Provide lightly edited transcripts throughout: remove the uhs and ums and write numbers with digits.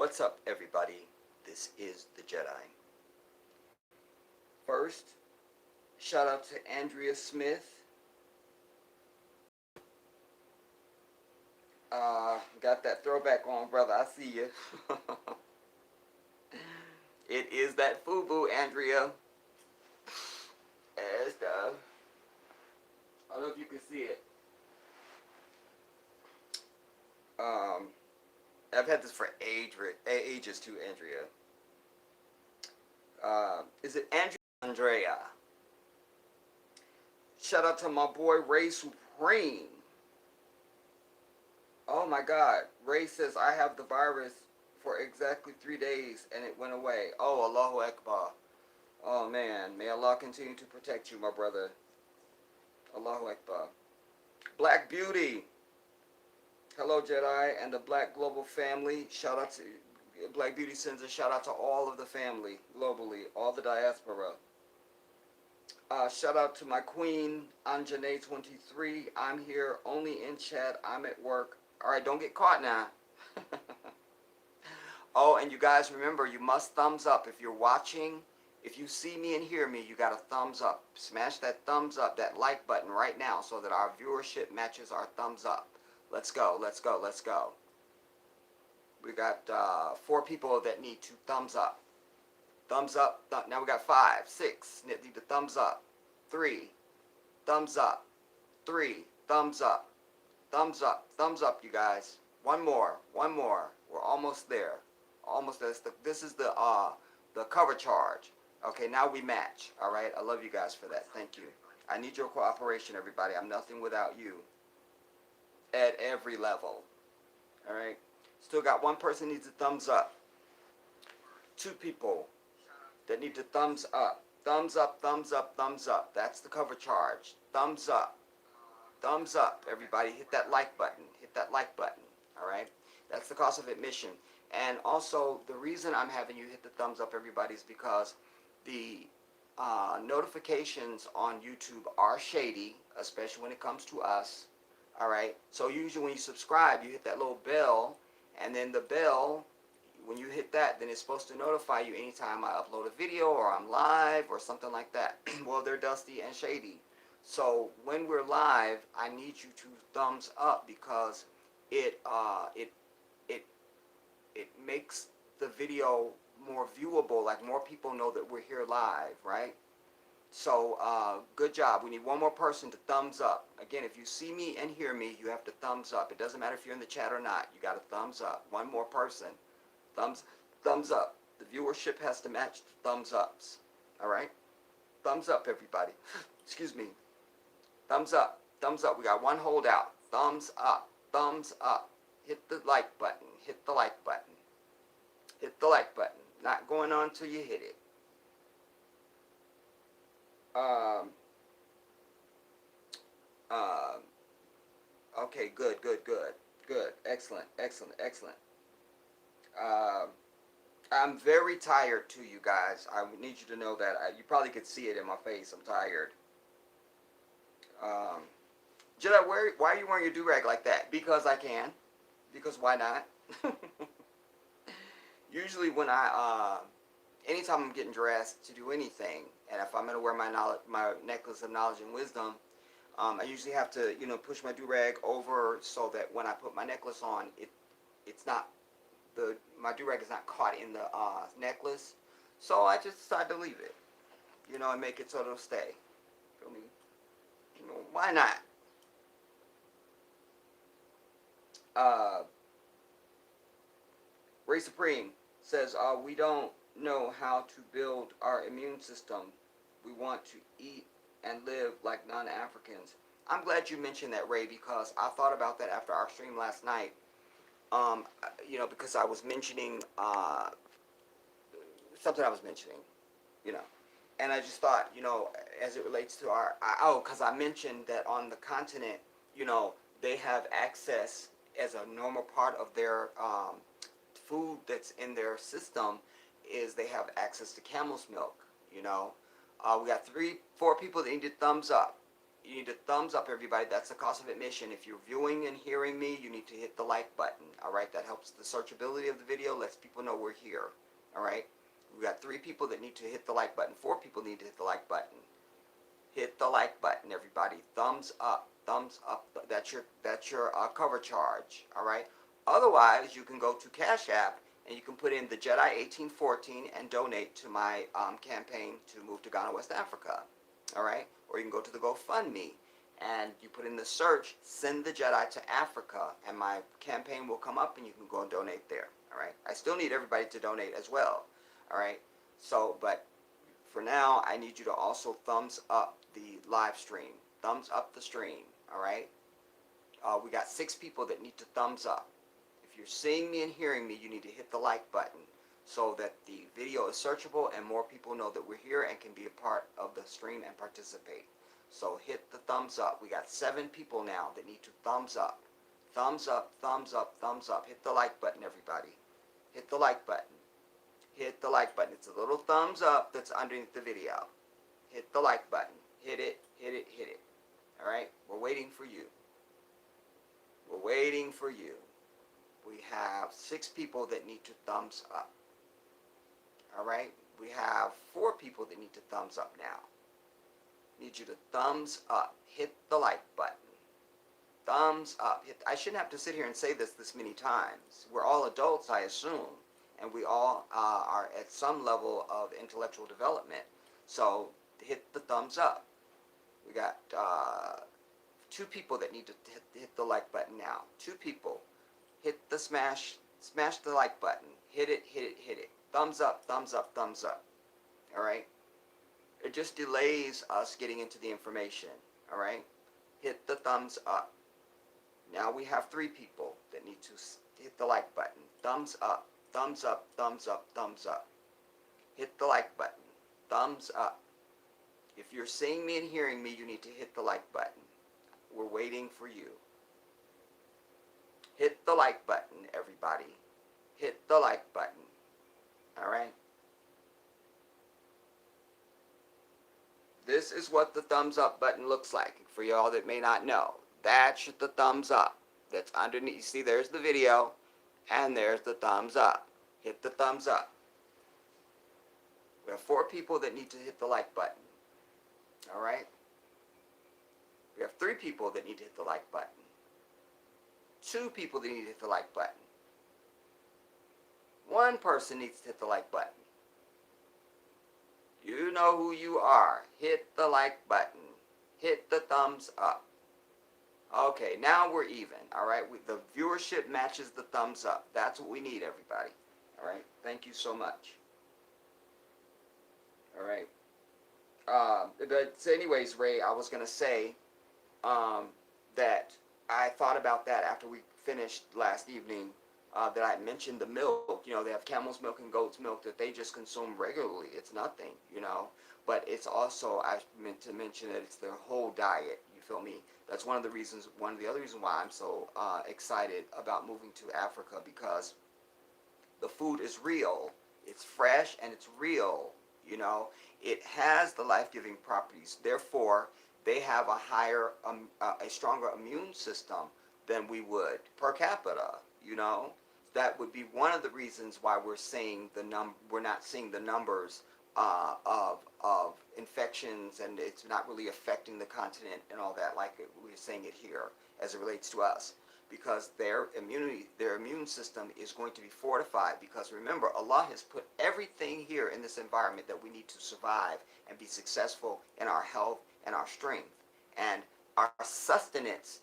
What's up, everybody? This is the Jedi. First, shout out to Andrea Smith. Got that throwback on, brother. I see you. It is that FUBU, Andrea. As the, I don't know if you can see it. I've had this for ages too, Andrea. Is it Andrea? Shout out to my boy Ray Supreme. Oh my God. Ray says I have the virus for exactly 3 days and it went away. Oh, Allahu Akbar. Oh man. May Allah continue to protect you, my brother. Allahu Akbar. Black Beauty. Hello, Jedi and the Black Global family. Shout out to Black Beauty sends a shout out to all of the family globally, all the diaspora. Shout out to my queen, Anjanae23. I'm here only in chat. I'm at work. Alright, don't get caught now. Oh, and you guys remember, you must thumbs up. If you're watching, if you see me and hear me, you got a thumbs up. Smash that thumbs up, that like button right now so that our viewership matches our thumbs up. Let's go, let's go, let's go. We got 4 people that need to thumbs up. Thumbs up. Now we got 5, 6. Need the thumbs up. 3. Thumbs up. 3. Thumbs up. Thumbs up. Thumbs up, you guys. One more. One more. We're almost there. Almost there. This is the cover charge. Okay, now we match. All right. I love you guys for that. Thank you. I need your cooperation, everybody. I'm nothing without you. At every level. All right. Still got one person needs a thumbs up. 2 people that need to thumbs up. Thumbs up, thumbs up, thumbs up. That's the cover charge. Thumbs up. Thumbs up, everybody. Hit that like button. Hit that like button. All right? That's the cost of admission. And also, the reason I'm having you hit the thumbs up, everybody, is because the notifications on YouTube are shady, especially when it comes to us. All right? So usually when you subscribe, you hit that little bell, and then the bell, when you hit that, then it's supposed to notify you anytime I upload a video or I'm live or something like that. Well, they're dusty and shady. So when we're live, I need you to thumbs up because it makes the video more viewable, like more people know that we're here live, right? So good job. We need one more person to thumbs up. Again, if you see me and hear me, you have to thumbs up. It doesn't matter if you're in the chat or not. You got to thumbs up. One more person. Thumbs up. The viewership has to match the thumbs ups. All right? Thumbs up, everybody. Excuse me. Thumbs up. Thumbs up. We got one holdout. Thumbs up. Thumbs up. Hit the like button. Hit the like button. Hit the like button. Not going on till you hit it. Okay, good. Excellent. I'm very tired too, you guys. I need you to know that. You probably could see it in my face. I'm tired. Jedi, why are you wearing your do-rag like that? Because I can. Because why not? Usually when anytime I'm getting dressed to do anything, and if I'm going to wear my necklace of knowledge and wisdom, I usually have to, push my do-rag over so that when I put my necklace on, it's not, my do-rag is not caught in the necklace. So I just decided to leave it, and make it so it'll stay. Feel me? Why not? Ray Supreme says, we don't know how to build our immune system. We want to eat and live like non-Africans. I'm glad you mentioned that, Ray, because I thought about that after our stream last night. Because I was mentioning something I was mentioning, and I just thought, as it relates to because I mentioned that on the continent, they have access as a normal part of their food that's in their system is they have access to camel's milk, We got 4 people that needed thumbs up. You need to thumbs up, everybody. That's the cost of admission. If you're viewing and hearing me, you need to hit the like button. All right, that helps the searchability of the video, lets people know we're here. All right, we got 3 people that need to hit the like button. 4 people need to hit the like button. Hit the like button, everybody. Thumbs up. Thumbs up. That's your cover charge. All right. Otherwise, you can go to Cash App and you can put in the Jedi 1814 and donate to my campaign to move to Ghana, West Africa. All right. Or you can go to the GoFundMe and you put in the search, send the Jedi to Africa, and my campaign will come up and you can go and donate there. All right. I still need everybody to donate as well. All right. So, but for now, I need you to also thumbs up the live stream. Thumbs up the stream, all right? We got 6 people that need to thumbs up. If you're seeing me and hearing me, you need to hit the like button so that the video is searchable and more people know that we're here and can be a part of the stream and participate. So hit the thumbs up. We got 7 people now that need to thumbs up. Thumbs up, thumbs up, thumbs up. Hit the like button, everybody. Hit the like button. Hit the like button. It's a little thumbs up that's underneath the video. Hit the like button. Hit it, hit it, hit it. All right? We're waiting for you. We're waiting for you. We have 6 people that need to thumbs up. All right? We have 4 people that need to thumbs up now. Need you to thumbs up. Hit the like button. Thumbs up. I shouldn't have to sit here and say this many times. We're all adults, I assume. And we all are at some level of intellectual development. So hit the thumbs up. We got 2 people that need to hit the like button now. 2 people. Hit the smash the like button. Hit it, hit it, hit it. Thumbs up, thumbs up, thumbs up. All right? It just delays us getting into the information. All right? Hit the thumbs up. Now we have 3 people that need to hit the like button. Thumbs up. Thumbs up, thumbs up, thumbs up. Hit the like button. Thumbs up. If you're seeing me and hearing me, you need to hit the like button. We're waiting for you. Hit the like button, everybody. Hit the like button. All right? This is what the thumbs up button looks like for y'all that may not know. That's the thumbs up. That's underneath. You see, there's the video. And there's the thumbs up. Hit the thumbs up. We have 4 people that need to hit the like button. All right? We have 3 people that need to hit the like button. 2 people that need to hit the like button. 1 person needs to hit the like button. You know who you are. Hit the like button. Hit the thumbs up. Okay, now we're even, all right? The viewership matches the thumbs up. That's what we need, everybody. All right? Thank you so much. All right? But anyways, Ray, I was going to say that I thought about that after we finished last evening, that I mentioned the milk. You know, they have camel's milk and goat's milk that they just consume regularly. It's nothing, you know. But it's also, I meant to mention that it's their whole diet. You feel me? That's one of the other reasons why I'm so excited about moving to Africa, because the food is real. It's fresh and it's real, you know. It has the life-giving properties. Therefore, they have a stronger immune system than we would per capita, you know. That would be one of the reasons why we're not seeing the numbers of infections, and it's not really affecting the continent and all that like we're saying it here as it relates to us, because their immune system is going to be fortified, because remember, Allah has put everything here in this environment that we need to survive and be successful in our health and our strength, and our sustenance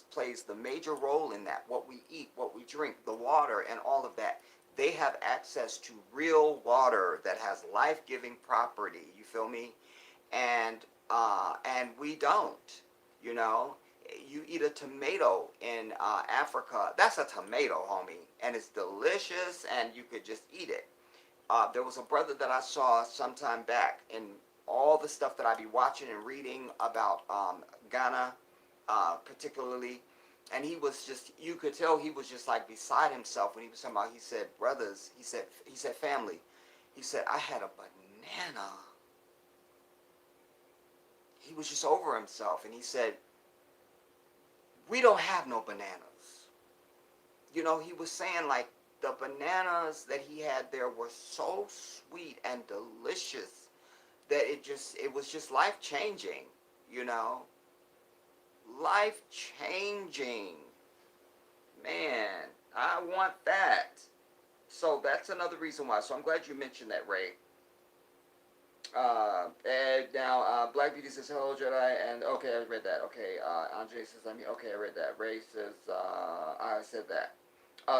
plays the major role in that. What we eat, what we drink, the water, and all of that. They have access to real water that has life-giving property. You feel me? And we don't. You know, you eat a tomato in Africa. That's a tomato, homie, and it's delicious, and you could just eat it. There was a brother that I saw sometime back, in all the stuff that I be watching and reading about Ghana, particularly. And he was just, you could tell he was just like beside himself when he was talking about, he said, brothers, he said family. He said, I had a banana. he was just over himself, and he said, we don't have no bananas. You know, he was saying like the bananas that he had there were so sweet and delicious that it was just life changing, you know. Life changing. Man, I want that. So that's another reason why. So I'm glad you mentioned that, Ray. And now, Black Beauty says, hello, Jedi, and okay, I read that. Okay, Andre says, I'm here. Okay, I read that. Ray says, I said that.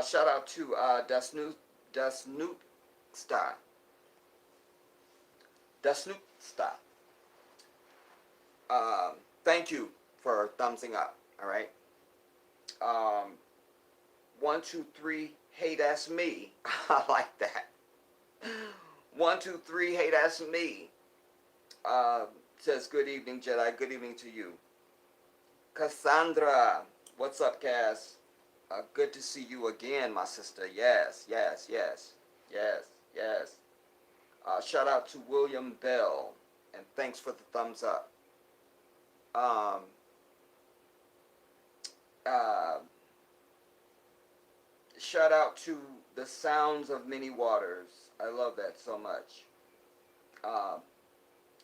Shout out to Das Snoop Star. Das Snoop Star. Thank you for thumbsing up, all right? 1, 2, 3, hey, that's me. I like that. 1, 2, 3, hey, that's me. Says, good evening, Jedi. Good evening to you. Cassandra. What's up, Cass? Good to see you again, my sister. Yes, yes, yes, yes, yes. Shout out to William Bell, and thanks for the thumbs up. Shout out to the sounds of many waters. I love that so much.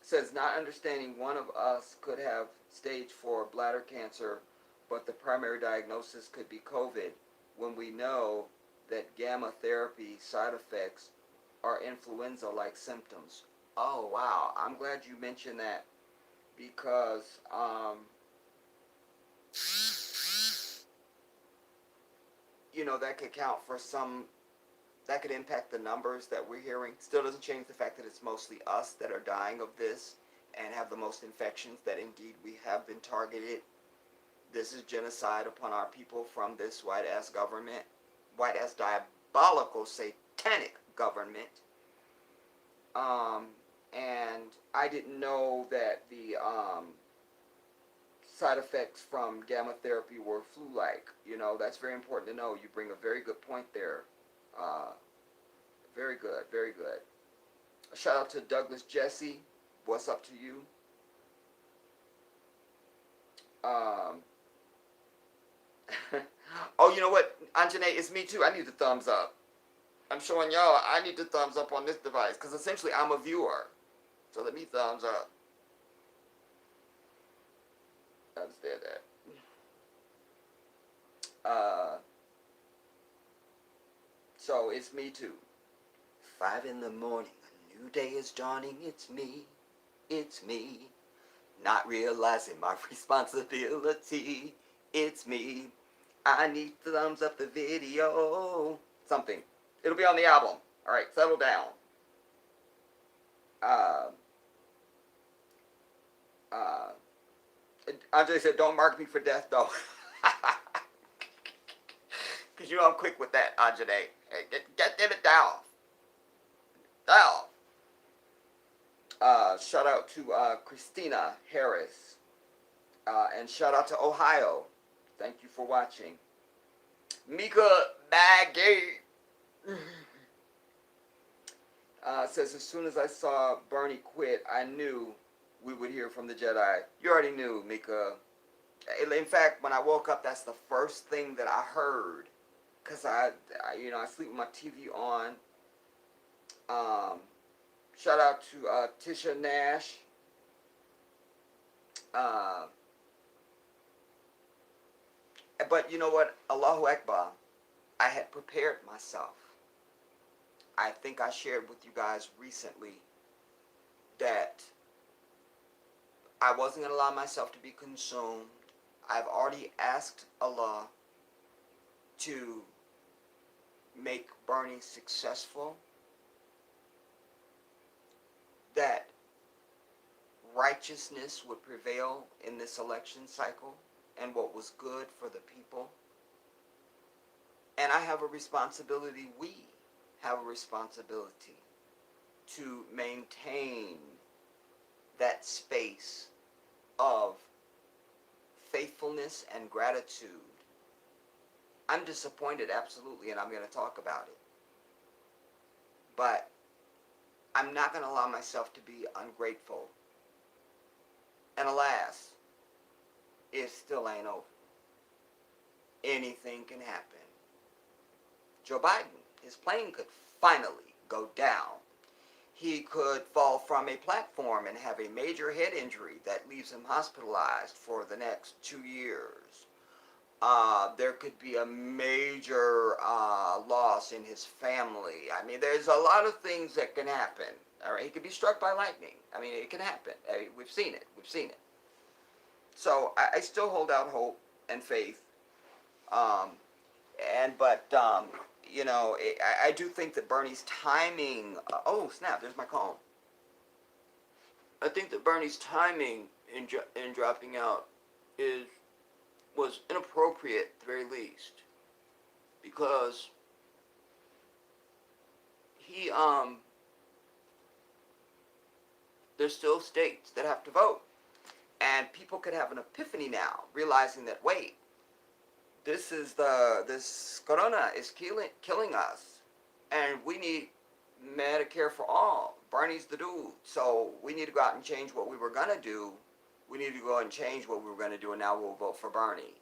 Says, not understanding one of us could have stage 4 bladder cancer, but the primary diagnosis could be COVID, when we know that gamma therapy side effects are influenza-like symptoms. Oh, wow. I'm glad you mentioned that, because you know, that could count for some, that could impact the numbers that we're hearing. Still doesn't change the fact that it's mostly us that are dying of this and have the most infections, that indeed we have been targeted. This is genocide upon our people from this white-ass government, white-ass diabolical, satanic government. And I didn't know that the side effects from gamma therapy were flu-like. You know, that's very important to know. You bring a very good point there. Very good, very good. A shout out to Douglas Jesse. What's up to you? Oh, you know what, Anjane, it's me too. I need the thumbs up. I'm showing y'all I need the thumbs up on this device, because essentially I'm a viewer. So let me thumbs up. I understand that. So it's me too. 5 in the morning, a new day is dawning. It's me. It's me. Not realizing my responsibility. It's me. I need to thumbs up the video. Something. It'll be on the album. Alright, settle down. Andre said, don't mark me for death, though. Because you know I'm quick with that, Andre. Hey, get it down. Down. Shout out to Christina Harris. And shout out to Ohio. Thank you for watching. Mika Baggy says, as soon as I saw Bernie quit, I knew we would hear from the Jedi. You already knew, Mika. In fact, when I woke up, that's the first thing that I heard. Because I sleep with my TV on. Shout out to Tisha Nash. But you know what? Allahu Akbar. I had prepared myself. I think I shared with you guys recently that I wasn't going to allow myself to be consumed. I've already asked Allah to make Bernie successful, that righteousness would prevail in this election cycle and what was good for the people. And I have a responsibility, we have a responsibility to maintain that space of faithfulness and gratitude. I'm disappointed, absolutely, and I'm going to talk about it. But I'm not going to allow myself to be ungrateful. And alas, it still ain't over. Anything can happen. Joe Biden, his plane could finally go down. He could fall from a platform and have a major head injury that leaves him hospitalized for the next 2 years. There could be a major loss in his family. I mean, there's a lot of things that can happen. All right, he could be struck by lightning. I mean, it can happen. We've seen it. We've seen it. So I still hold out hope and faith. Um, but you know, I do think that Bernie's timing. Oh snap! There's my call. I think that Bernie's timing in dropping out was inappropriate at the very least, because he there's still states that have to vote, and people could have an epiphany now, realizing that wait, this corona is killing us, and we need Medicare for all. Bernie's the dude, so we need to go out and change what we were gonna do. We need to go and change what we were gonna do, and now we'll vote for Bernie.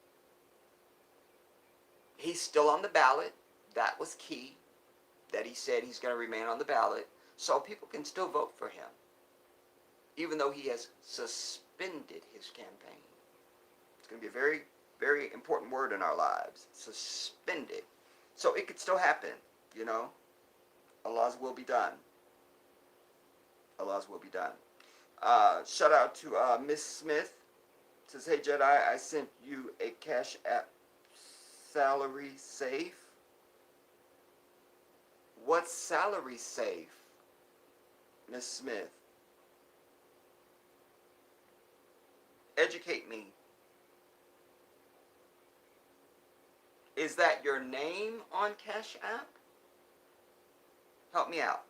He's still on the ballot. That was key, that he said he's going to remain on the ballot, so people can still vote for him, even though he has suspended his campaign. It's going to be a very, very important word in our lives. Suspended. So it could still happen, you know. Allah's will be done. Allah's will be done. Shout out to Miss Smith. Says, hey Jedi, I sent you a Cash App salary safe. What's salary safe, Miss Smith? Educate me. Is that your name on Cash App? Help me out.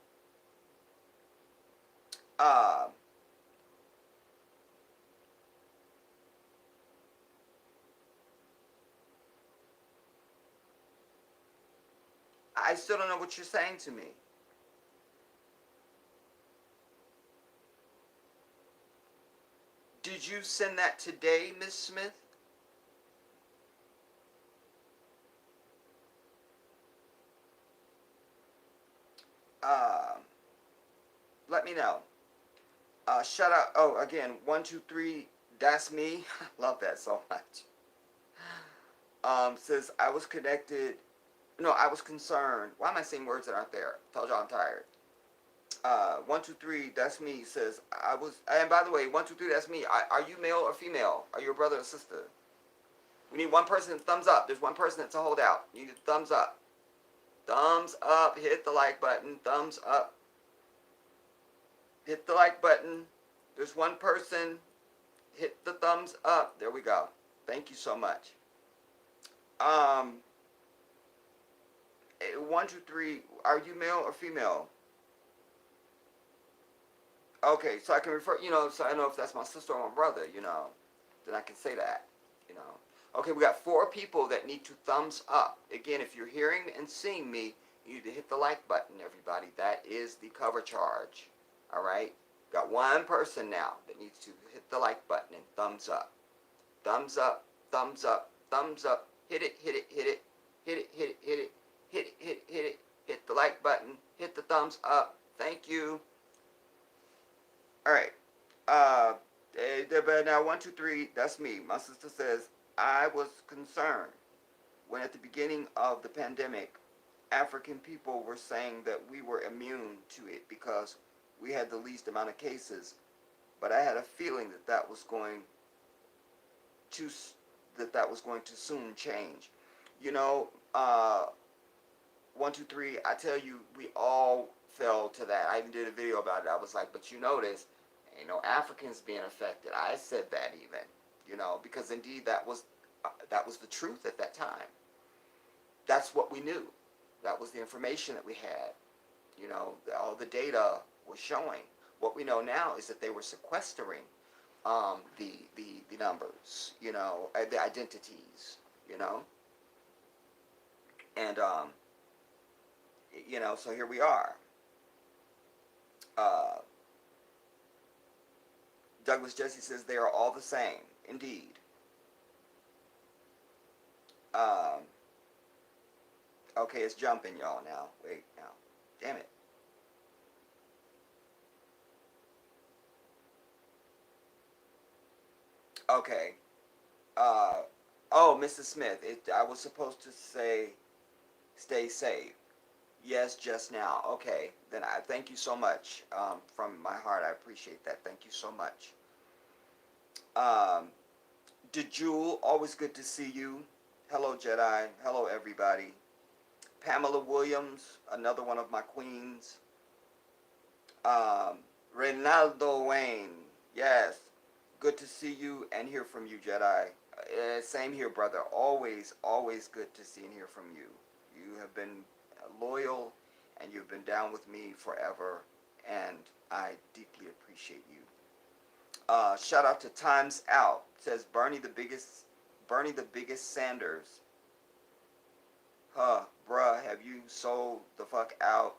I still don't know what you're saying to me. Did you send that today, Miss Smith? Let me know. Shout out. Oh, again, 123. That's me. Love that so much. Says I was connected. No, I was concerned. Why am I saying words that aren't there? Told y'all I'm tired. 123. That's me. Says I was. And by the way, 123. That's me. Are you male or female? Are you a brother or sister? We need one person to thumbs up. There's one person that's a holdout. You need a thumbs up. Thumbs up. Hit the like button. Thumbs up. Hit the like button. There's one person. Hit the thumbs up. There we go. Thank you so much. 123. Are you male or female? Okay, so I can refer, you know, so I know if that's my sister or my brother, you know, then I can say that, you know. Okay, we got 4 people that need to thumbs up. Again, if you're hearing and seeing me, you need to hit the like button, everybody. That is the cover charge, all right? Got one person now that needs to hit the like button and thumbs up. Thumbs up, thumbs up, thumbs up. Hit it, hit it, hit it, hit it, hit it, hit it, hit it, hit it, hit it. Hit the like button, hit the thumbs up. Thank you. All right. But now 123. That's me. My sister says I was concerned when at the beginning of the pandemic, African people were saying that we were immune to it because we had the least amount of cases. But I had a feeling that that was going to soon change. You know, 123. I tell you, we all fell to that. I even did a video about it. I was like, but you notice, ain't no Africans being affected. I said that even, you know, because indeed that was the truth at that time. That's what we knew. That was the information that we had. You know, all the data was showing. What we know now is that they were sequestering the numbers, you know, the identities, you know, and you know, so here we are. Douglas Jesse says they are all the same. Indeed. Um, okay, it's jumping, y'all, now. Wait, now. Damn it. Okay. Oh, Mrs. Smith, I was supposed to say stay safe. Yes, just now. Okay, then I thank you so much. From my heart, I appreciate that. Thank you so much. Um, DeJewel, always good to see you. Hello, Jedi. Hello, everybody. Pamela Williams, another one of my queens. Reynaldo Wayne, yes. Good to see you and hear from you, Jedi. Same here, brother. Always, always good to see and hear from you. You have been loyal and you've been down with me forever, and I deeply appreciate you. Shout out to Times Out. It says Bernie the biggest Sanders. Huh, bruh, have you sold the fuck out?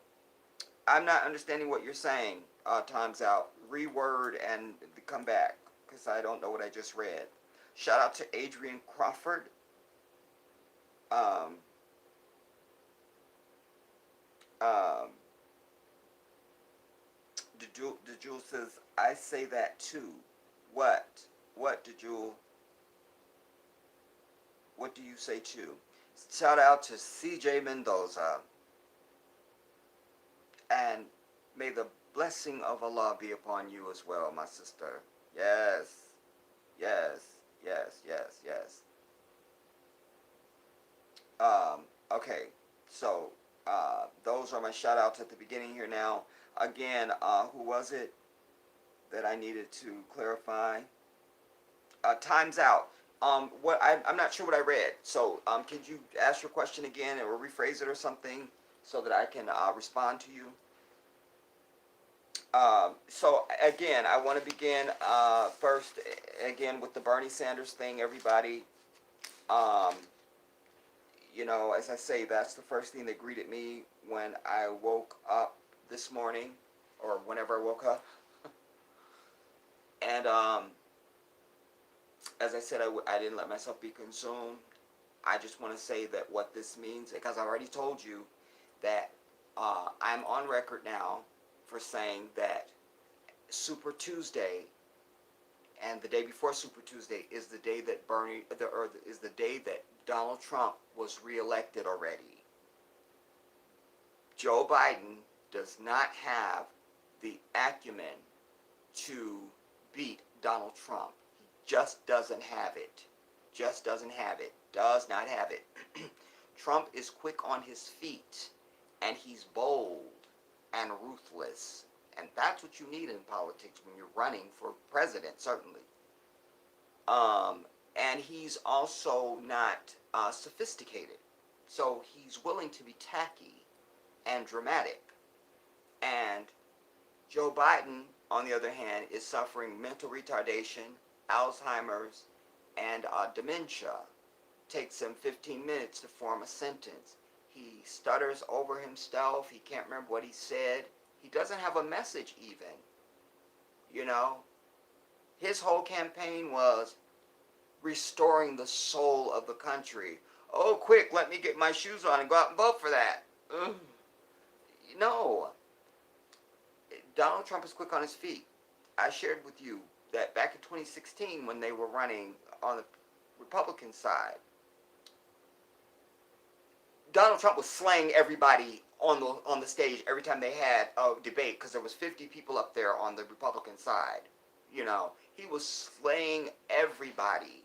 I'm not understanding what you're saying. Times Out. Reword and come back, because I don't know what I just read. Shout out to Adrian Crawford. Um, um, DeJewel says, I say that too. What? What, DeJewel? What do you say too? Shout out to CJ Mendoza. And may the blessing of Allah be upon you as well, my sister. Yes. Yes. Yes. Yes. Yes. Okay. So, those are my shout outs at the beginning here now. Again, who was it that I needed to clarify? Time's out. I'm not sure what I read. So, could you ask your question again or rephrase it or something so that I can respond to you? So again, I want to begin first again with the Bernie Sanders thing. Everybody, um, you know, as I say, that's the first thing that greeted me when I woke up this morning, or whenever I woke up. And as I said, I didn't let myself be consumed. I just want to say that what this means, because I've already told you that I'm on record now for saying that Super Tuesday and the day before Super Tuesday is the day that is the day that Donald Trump was reelected already. Joe Biden does not have the acumen to beat Donald Trump. He just doesn't have it. Just doesn't have it. Does not have it. Trump is quick on his feet, and he's bold and ruthless. And that's what you need in politics when you're running for president, certainly. And he's also not sophisticated. So he's willing to be tacky and dramatic. And Joe Biden, on the other hand, is suffering mental retardation, Alzheimer's, and dementia. Takes him 15 minutes to form a sentence. He stutters over himself. He can't remember what he said. He doesn't have a message even. You know? His whole campaign was restoring the soul of the country. Oh, quick, let me get my shoes on and go out and vote for that. Ugh. No. Donald Trump is quick on his feet. I shared with you that back in 2016 when they were running on the Republican side, Donald Trump was slaying everybody on the stage every time they had a debate, because there was 50 people up there on the Republican side. You know, he was slaying everybody.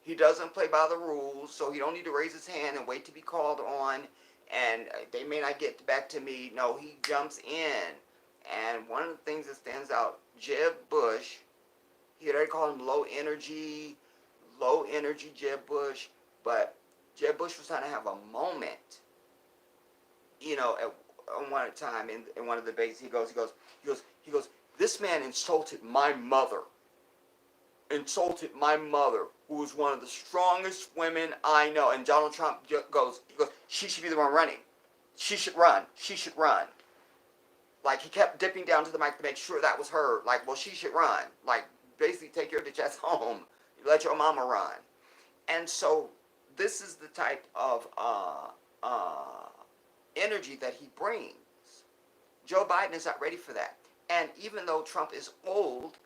He doesn't play by the rules, so he don't need to raise his hand and wait to be called on, and they may not get back to me. No, he jumps in. And one of the things that stands out, Jeb Bush, he already called him low energy Jeb Bush, but Jeb Bush was trying to have a moment. You know, at one time in one of the debates, he goes, this man insulted my mother, who was one of the strongest women I know. And Donald Trump goes, she should be the one running. She should run. Like, he kept dipping down to the mic to make sure that was her. Like, well, she should run. Like, basically, take your bitch ass home. You let your mama run. And so, this is the type of energy that he brings. Joe Biden is not ready for that. And even though Trump is old,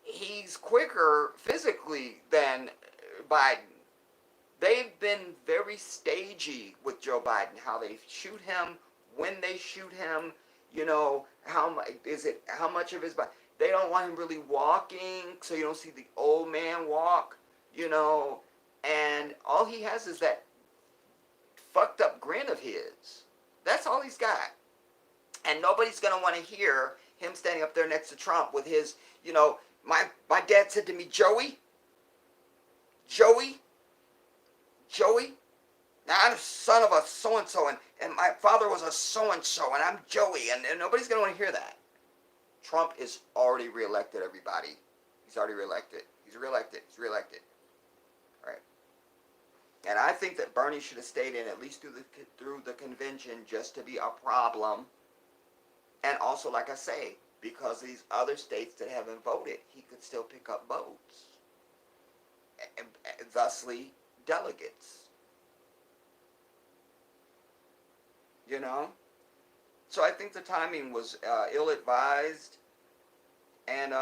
he's quicker physically than Biden. They've been very stagey with Joe Biden, how they shoot him, when they shoot him, you know, how much of his body. They don't want him really walking, so you don't see the old man walk, you know, and all he has is that fucked up grin of his. That's all he's got. And nobody's going to want to hear him standing up there next to Trump with his, you know, my dad said to me, Joey, now I'm the son of a so-and-so, and my father was a so-and-so, and I'm Joey, and nobody's going to want to hear that. Trump is already reelected, everybody. He's already reelected. He's reelected. Right. And I think that Bernie should have stayed in at least through the convention just to be a problem. And also, like I say, because these other states that haven't voted, he could still pick up votes. And thusly, delegates. You know? So I think the timing was ill-advised. And,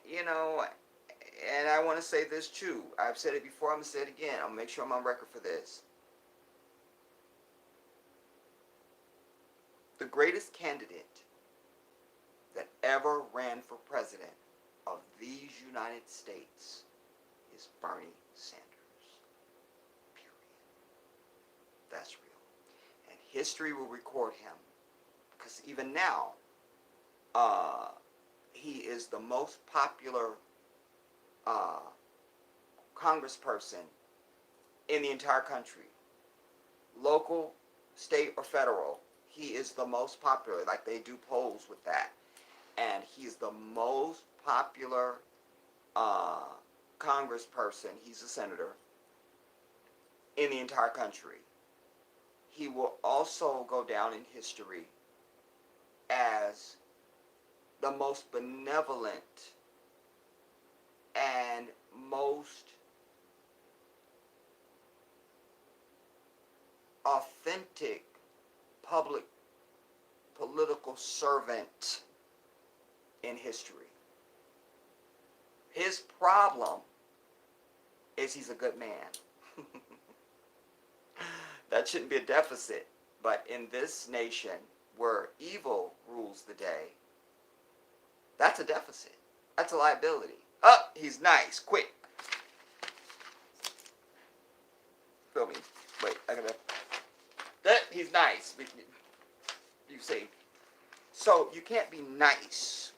you know, and I want to say this too. I've said it before, I'm going to say it again. I'll make sure I'm on record for this. The greatest candidate that ever ran for president of these United States is Bernie Sanders. Period. That's real. And history will record him. Because even now, he is the most popular congressperson in the entire country. Local, state, or federal, he is the most popular. Like, they do polls with that. And he's the most popular congressperson, he's a senator, in the entire country. He will also go down in history as the most benevolent and most authentic public political servant in history. His problem is he's a good man. That shouldn't be a deficit. But in this nation where evil rules the day, that's a deficit. That's a liability. Oh, he's nice. Quick. Feel me? Wait, I gotta... He's nice. You see. So you can't be nice.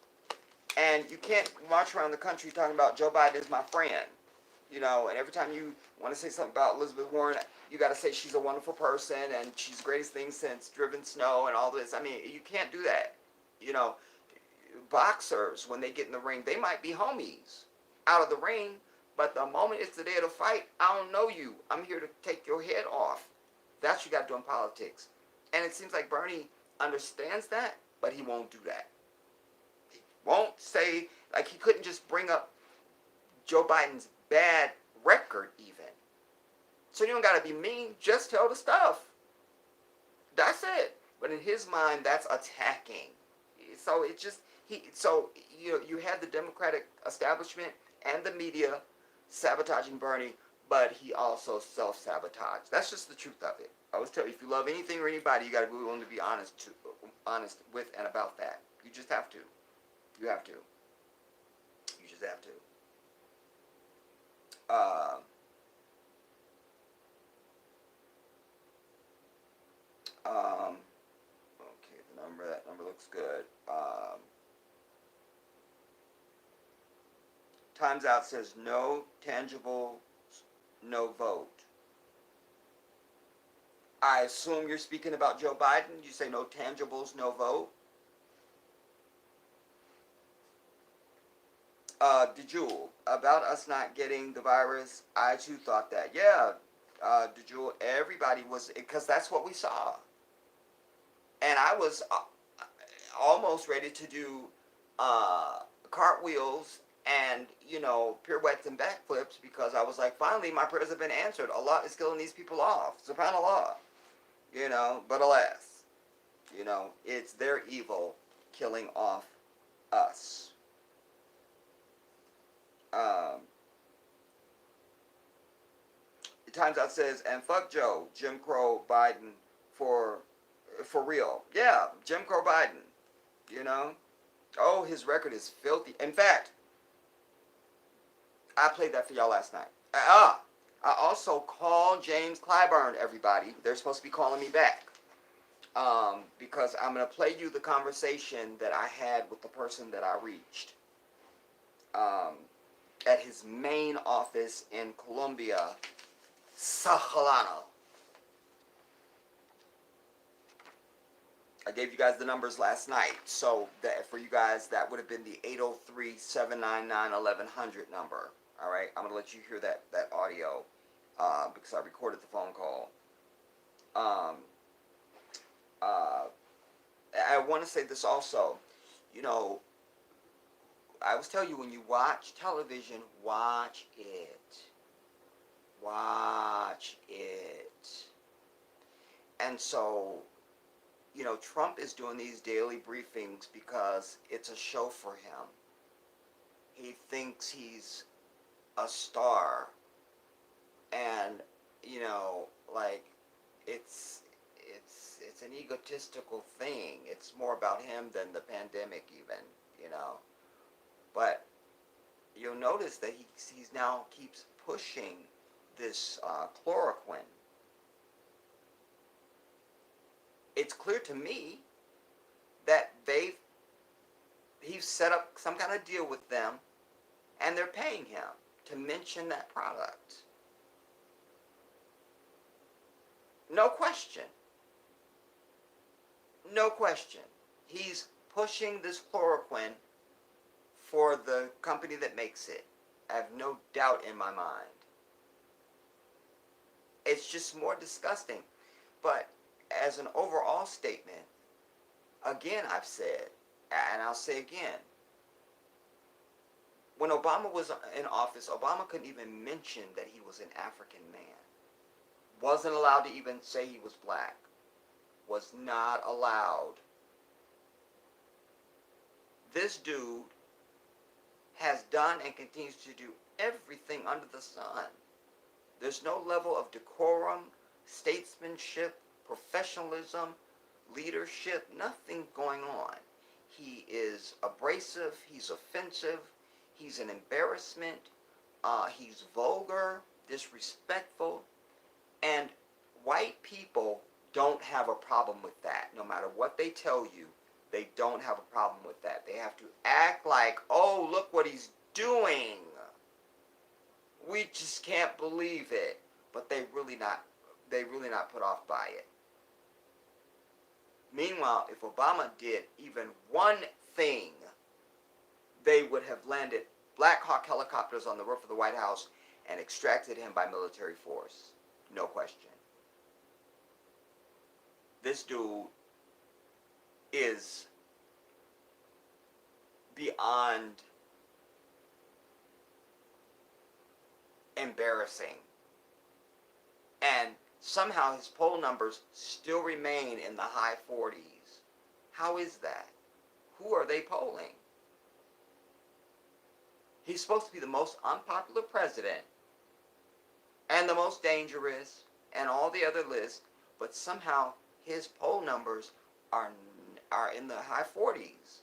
And you can't march around the country talking about Joe Biden is my friend. You know, and every time you want to say something about Elizabeth Warren, you got to say she's a wonderful person and she's the greatest thing since driven snow and all this. I mean, you can't do that. You know, boxers, when they get in the ring, they might be homies out of the ring, but the moment it's the day of the fight, I don't know you. I'm here to take your head off. That's what you got to do in politics. And it seems like Bernie understands that, but he won't do that. He won't say, like, he couldn't just bring up Joe Biden's bad record even. So you don't got to be mean, just tell the stuff. That's it. But in his mind, that's attacking. So it just, you have the Democratic establishment and the media sabotaging Bernie, but he also self-sabotaged. That's just the truth of it. I always tell you, if you love anything or anybody, you got to be willing to be honest with and about that. You just have to. You have to. You just have to. Okay, that number looks good. Times Out says no tangible, no vote. I assume you're speaking about Joe Biden. You say no tangibles, no vote. DeJewel, about us not getting the virus, I too thought that. Yeah, DeJewel, everybody was, because that's what we saw. And I was almost ready to do uh, cartwheels and, pirouettes and backflips, because I was like, finally, my prayers have been answered. Allah is killing these people off. SubhanAllah. But alas, it's their evil killing off us. Um, Times Out says, and fuck Joe, Jim Crow Biden for real. Yeah, Jim Crow Biden. You know? Oh, his record is filthy. In fact, I played that for y'all last night. I also called James Clyburn, everybody. They're supposed to be calling me back. Because I'm going to play you the conversation that I had with the person that I reached. At his main office in Colombia, Sajalano. I gave you guys the numbers last night, so that for you guys, that would have been the 803-799-1100 number. All right, I'm gonna let you hear that audio because I recorded the phone call. I want to say this also. I always tell you, when you watch television, watch it. Watch it. And so, Trump is doing these daily briefings because it's a show for him. He thinks he's a star. And, like, it's an egotistical thing. It's more about him than the pandemic even, But you'll notice that he's now keeps pushing this chloroquine. It's clear to me that he's set up some kind of deal with them, and they're paying him to mention that product. No question. No question. He's pushing this chloroquine for the company that makes it. I have no doubt in my mind. It's just more disgusting. But as an overall statement, again, I've said, and I'll say again, when Obama was in office, Obama couldn't even mention that he was an African man. Wasn't allowed to even say he was black. Was not allowed. This dude has done and continues to do everything under the sun. There's no level of decorum, statesmanship, professionalism, leadership, nothing going on. He is abrasive, he's offensive, he's an embarrassment, he's vulgar, disrespectful, and white people don't have a problem with that. No matter what they tell you, they don't have a problem with that. They have to act like, oh, look what he's doing. We just can't believe it. But they really not put off by it. Meanwhile, if Obama did even one thing, they would have landed Black Hawk helicopters on the roof of the White House and extracted him by military force. No question. This dude is beyond embarrassing. And somehow his poll numbers still remain in the high 40s. How is that? Who are they polling? He's supposed to be the most unpopular president and the most dangerous and all the other lists, but somehow his poll numbers are in the high 40s.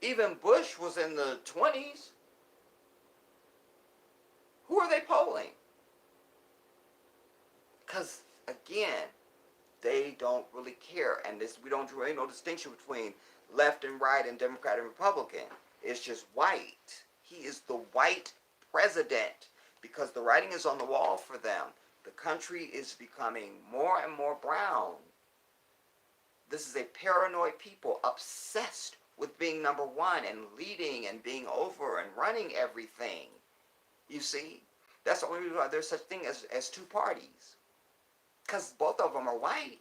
Even Bush was in the 20s. Who are they polling? Because, again, they don't really care. And we don't draw no distinction between left and right and Democrat and Republican. It's just white. He is the white president because the writing is on the wall for them. The country is becoming more and more brown. This is a paranoid people obsessed with being number one and leading and being over and running everything. You see? That's the only reason why there's such thing as two parties. Because both of them are white.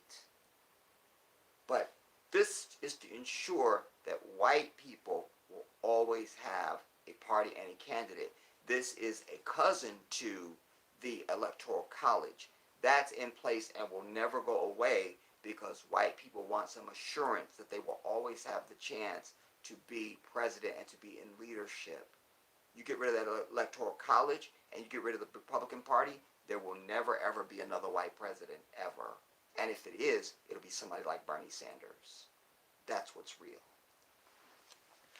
But this is to ensure that white people will always have a party and a candidate. This is a cousin to the Electoral College. That's in place and will never go away because white people want some assurance that they will always have the chance to be president and to be in leadership. You get rid of that Electoral College and you get rid of the Republican Party, there will never ever be another white president ever. And if it is, it'll be somebody like Bernie Sanders. That's what's real.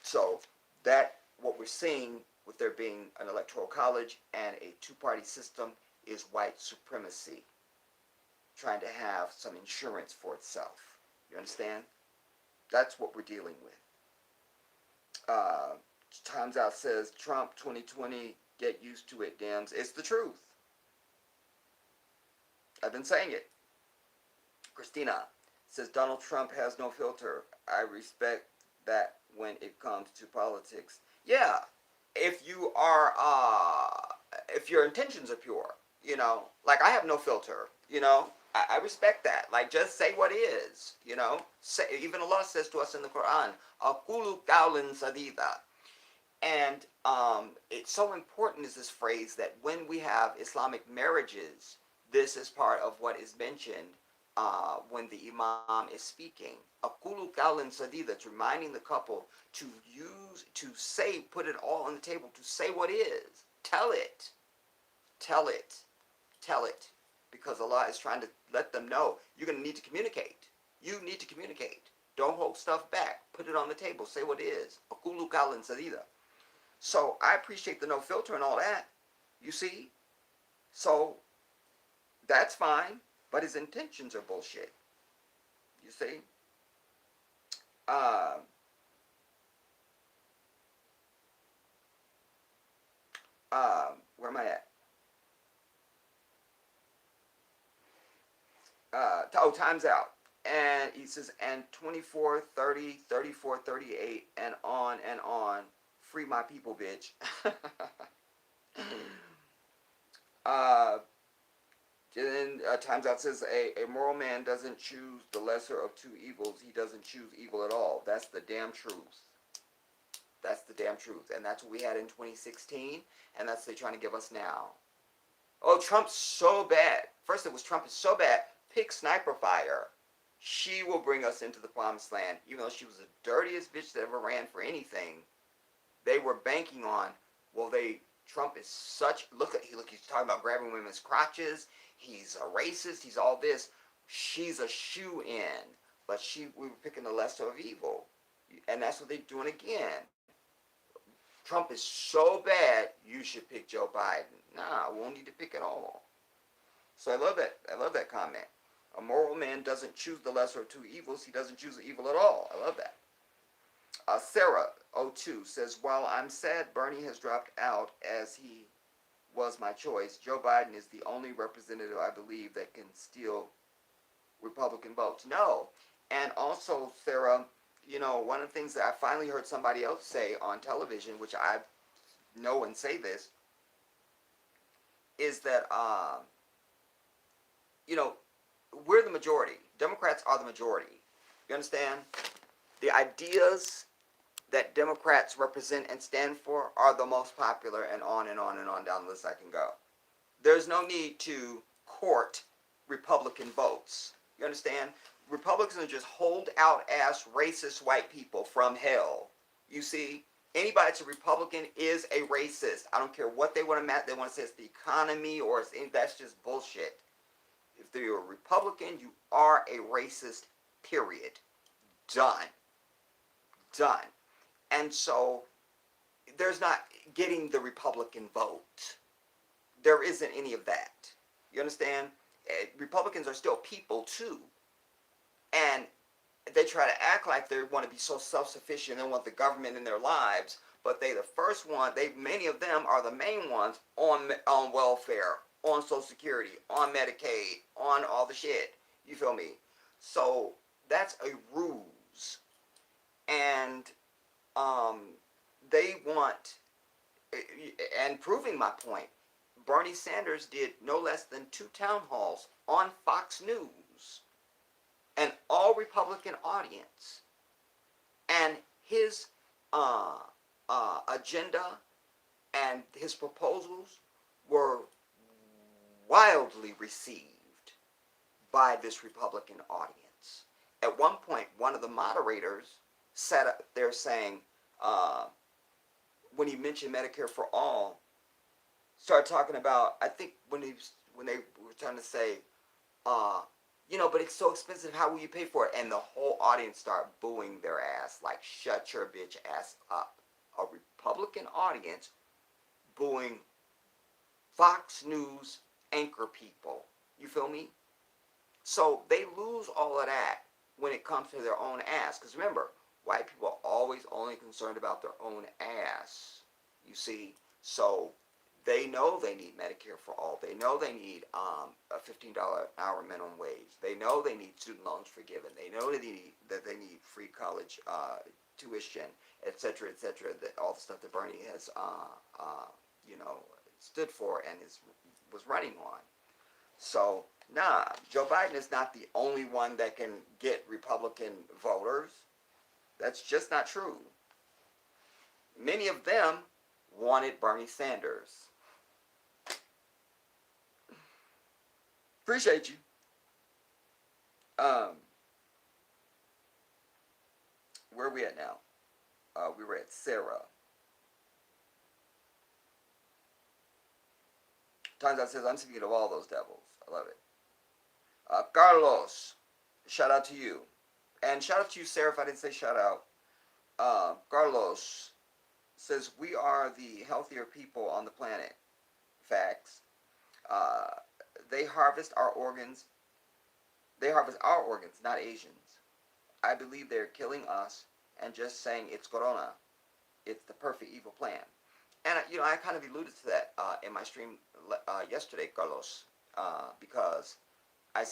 So that what we're seeing with there being an electoral college and a two-party system is white supremacy trying to have some insurance for itself. You understand? That's what we're dealing with. Times Out says, Trump 2020, get used to it, Dems. It's the truth. I've been saying it. Christina says, Donald Trump has no filter. I respect that when it comes to politics. Yeah, if you are, if your intentions are pure, you know, like I have no filter, you know, I respect that. Like, just say what is, you know. Say, even Allah says to us in the Quran, "Aqulu qawlan sadida." And it's so important is this phrase that when we have Islamic marriages, this is part of what is mentioned when the Imam is speaking. Aqulu qawlan sadida, it's reminding the couple to use, to say, put it all on the table, to say what is. Tell it. Tell it. Tell it. Because Allah is trying to let them know you're going to need to communicate. You need to communicate. Don't hold stuff back. Put it on the table. Say what it is. Aqulu qawlan sadida. So I appreciate the no filter and all that. You see? So that's fine, but his intentions are bullshit. You see? Where am I at? Time's out. And he says, and 24, 30, 34, 38, and on. Free my people, bitch. Then Time's Out says, a moral man doesn't choose the lesser of two evils. He doesn't choose evil at all. That's the damn truth. That's the damn truth. And that's what we had in 2016, and that's what they're trying to give us now. Oh, Trump's so bad. First it was Trump is so bad. Pick Sniper Fire. She will bring us into the promised land. Even though she was the dirtiest bitch that ever ran for anything, they were banking on, well, Trump is such, look, he's talking about grabbing women's crotches. He's a racist. He's all this. She's a shoe-in. But we were picking the lesser of evil. And that's what they're doing again. Trump is so bad, you should pick Joe Biden. Nah, we won't need to pick at all. So I love that. I love that comment. A moral man doesn't choose the lesser of two evils. He doesn't choose the evil at all. I love that. Sarah 02 says, while I'm sad Bernie has dropped out as he was my choice, Joe Biden is the only representative I believe that can steal Republican votes. No. And also, Sarah, you know, one of the things that I finally heard somebody else say on television, which I know and say this, is that, you know, we're the majority. Democrats are the majority. You understand? The ideas that Democrats represent and stand for are the most popular, and on and on and on down the list I can go. There's no need to court Republican votes. You understand? Republicans are just hold out ass racist white people from hell. You see? Anybody that's a Republican is a racist. I don't care what they want to they want to say it's the economy or it's that's just bullshit. If you're a Republican, you are a racist, period. Done. Done. And so there's not getting the Republican vote. There isn't any of that. You understand? Republicans are still people too. And they try to act like they want to be so self-sufficient and want the government in their lives, but the first one, many of them are the main ones on welfare, on Social Security, on Medicaid, on all the shit. You feel me? So that's a ruse. And they want, and proving my point, Bernie Sanders did no less than 2 town halls on Fox News. an all Republican audience, and his agenda and his proposals were wildly received by this Republican audience. At one point, one of the moderators sat up there saying, uh, when he mentioned Medicare for all, started talking about, I think when they were trying to say, uh, but it's so expensive. How will you pay for it? And the whole audience started booing their ass, like, shut your bitch ass up. A Republican audience booing Fox News anchor people. You feel me? So they lose all of that when it comes to their own ass. Because remember, white people are always only concerned about their own ass. You see? So they know they need Medicare for all. They know they need a $15 an hour minimum wage. They know they need student loans forgiven. They know that they need free college tuition, etc., etc. That all the stuff that Bernie has, stood for and was running on. So, nah, Joe Biden is not the only one that can get Republican voters. That's just not true. Many of them wanted Bernie Sanders. Appreciate you. Where are we at now? We were at Sarah. Times Out says, I'm speaking of all those devils. I love it. Carlos, shout out to you. And shout out to you, Sarah, if I didn't say shout out. Carlos says, we are the healthier people on the planet. Facts. They harvest our organs. They harvest our organs, not Asians. I believe they're killing us and just saying it's corona. It's the perfect evil plan. And, I kind of alluded to that in my stream yesterday, Carlos, because I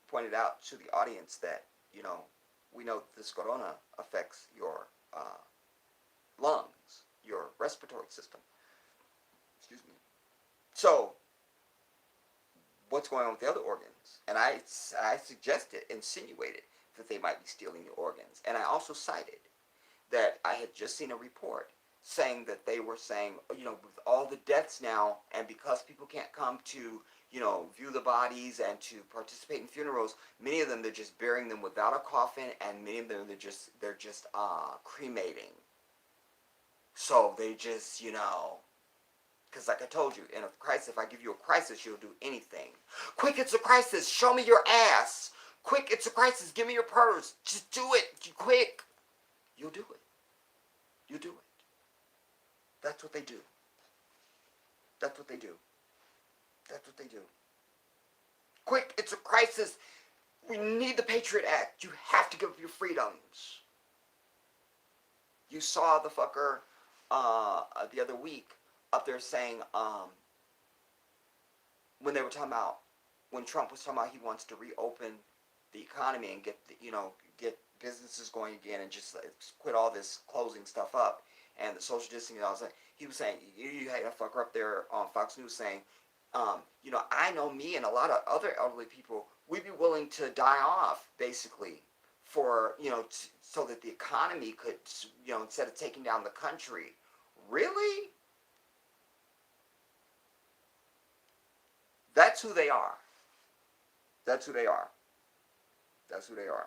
pointed out to the audience that, we know this corona affects your lungs, your respiratory system. Excuse me. So, what's going on with the other organs? And I suggested, insinuated that they might be stealing the organs. And I also cited that I had just seen a report saying that they were saying, with all the deaths now, and because people can't come to, view the bodies and to participate in funerals, many of them, they're just burying them without a coffin, and many of them, they're just cremating. So they just, because like I told you, in a crisis, if I give you a crisis, you'll do anything. Quick, it's a crisis. Show me your ass. Quick, it's a crisis. Give me your purse. Just do it. Quick. You'll do it. You do it. That's what they do. That's what they do. That's what they do. Quick, it's a crisis. We need the Patriot Act. You have to give up your freedoms. You saw the fucker the other week up there saying, when they were talking about, when Trump was talking about he wants to reopen the economy and get businesses going again and just quit all this closing stuff up and the social distancing and all that. He was saying, you had a fucker up there on Fox News saying, I know me and a lot of other elderly people, we'd be willing to die off, basically, for, so that the economy could, instead of taking down the country. Really? That's who they are. That's who they are. That's who they are.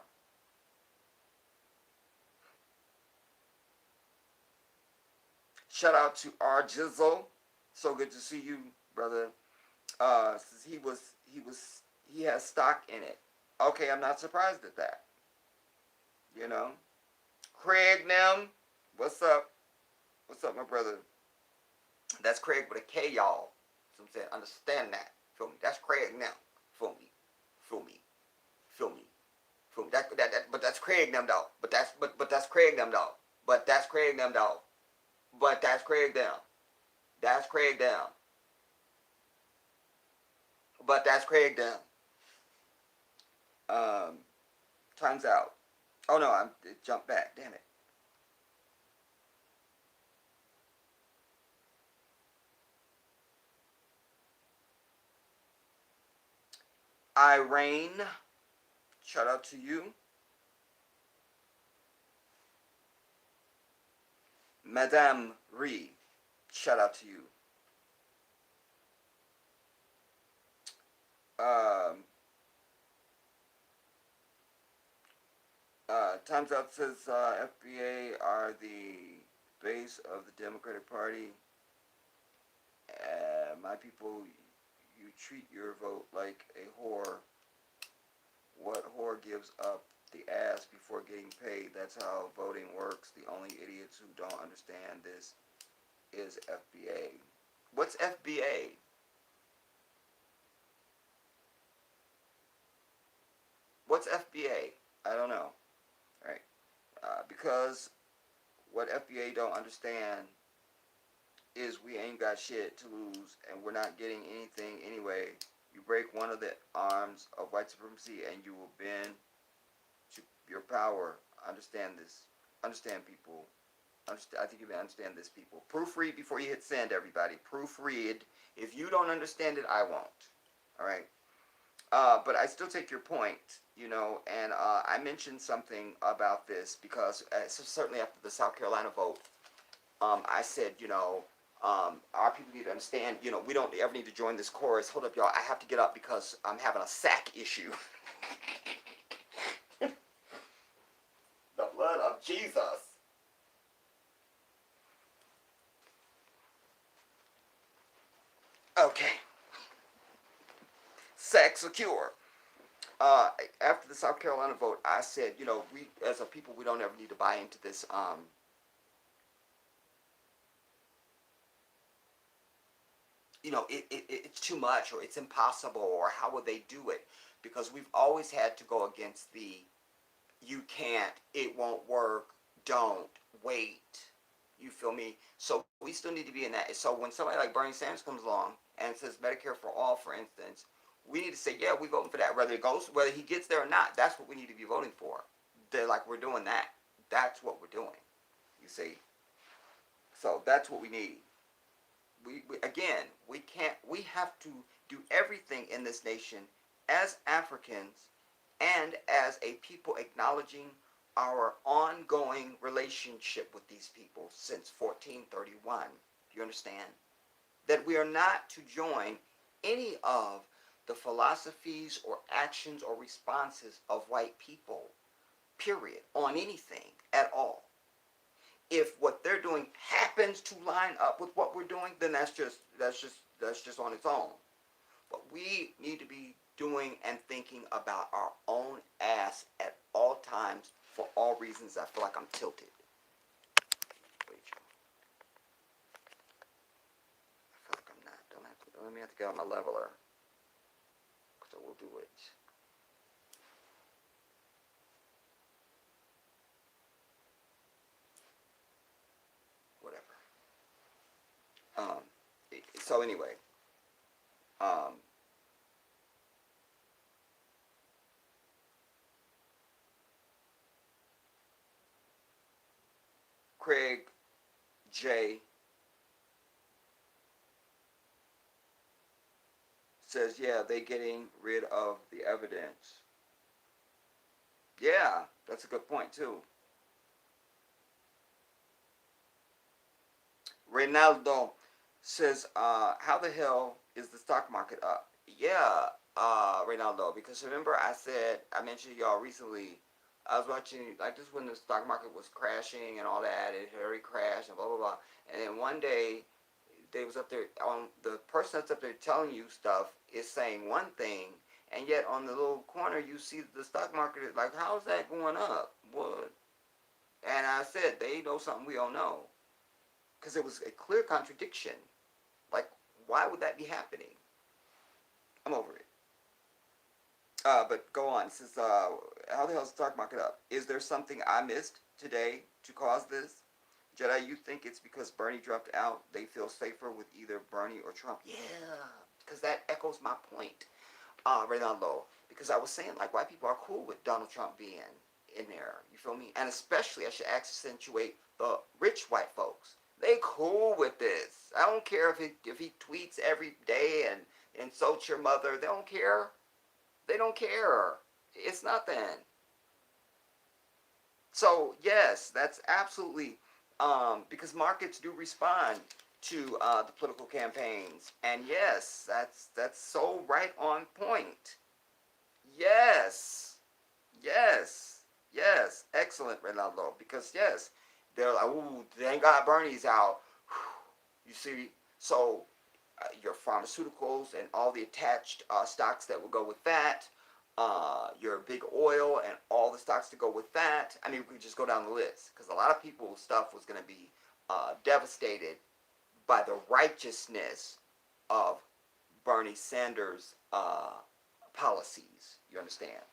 Shout out to R Jizzle. So good to see you, brother. He has stock in it. Okay, I'm not surprised at that. Craig Nem, what's up? What's up, my brother? That's Craig with a K, y'all. So I'm saying, understand that. Feel me? That's Craig Nem. Feel me? Feel me? Feel me? Feel me? But that's Craig Nem, dog. But that's Craig Nem, dog. But that's Craig Nem, dog. But that's Craig down. That's Craig down. But that's Craig down. Time's out. Oh no, it jumped back. Damn it. Irene Shout out to you. Madame Ree, shout out to you. Um, Times Out says FBA are the base of the Democratic Party. My people, you treat your vote like a whore. What whore gives up the ass before getting paid? That's how voting works. The only idiots who don't understand this is FBA. What's FBA? What's FBA? I don't know. Right? Because what FBA don't understand is we ain't got shit to lose and we're not getting anything anyway. You break one of the arms of white supremacy and you will bend to your power. Understand this. Understand, people. I think you may understand this, people. Proofread before you hit send, everybody. Proofread. If you don't understand it, I won't. All right? But I still take your point, and I mentioned something about this because certainly after the South Carolina vote, I said, our people need to understand, we don't ever need to join this chorus. Hold up, y'all. I have to get up because I'm having a sack issue. The blood of Jesus. Okay. Sack secure. After the South Carolina vote, I said, we as a people, we don't ever need to buy into this. It's too much or it's impossible or how would they do it? Because we've always had to go against the you can't, it won't work, don't, wait. You feel me? So we still need to be in that. So when somebody like Bernie Sanders comes along and says Medicare for all, for instance, we need to say, yeah, we're voting for that. Whether he gets there or not, that's what we need to be voting for. They're like, we're doing that. That's what we're doing. You see? So that's what we need. Again, we have to do everything in this nation as Africans and as a people acknowledging our ongoing relationship with these people since 1431. Do you understand? That we are not to join any of the philosophies or actions or responses of white people, period, on anything at all. If what they're doing happens to line up with what we're doing, then that's just on its own. But we need to be doing and thinking about our own ass at all times for all reasons. I feel like I'm tilted. Wait, I feel like I'm not. Don't let me have to get on my leveler. So we'll do it. Whatever. So anyway, Craig J says, yeah, they getting rid of the evidence. Yeah, that's a good point too. Reynaldo says, how the hell is the stock market up? Yeah, Reynaldo, because remember I mentioned to y'all recently, I was watching, like this when the stock market was crashing and all that, it had already crashed and blah, blah, blah. And then one day, they was up there, the person that's up there telling you stuff is saying one thing, and yet on the little corner you see the stock market is like, how's that going up? What? And I said, they know something we don't know. Because it was a clear contradiction. Like, why would that be happening? I'm over it. But go on. It says, how the hell is the stock market up? Is there something I missed today to cause this? Jedi, you think it's because Bernie dropped out? They feel safer with either Bernie or Trump? Yeah, because that echoes my point, Reynaldo. Because I was saying, like, white people are cool with Donald Trump being in there. You feel me? And especially, I should accentuate the rich white folks. They cool with this. I don't care if he tweets every day and insults your mother. They don't care. They don't care. It's nothing. So yes, that's absolutely because markets do respond to the political campaigns, and yes, that's so right on point. Yes, yes, yes, excellent, Ronaldo. Because yes, they're like, ooh, thank God Bernie's out. You see, so your pharmaceuticals and all the attached stocks that will go with that, your big oil and all the stocks to go with that. I mean, we could just go down the list because a lot of people's stuff was going to be devastated by the righteousness of Bernie Sanders' policies. You understand?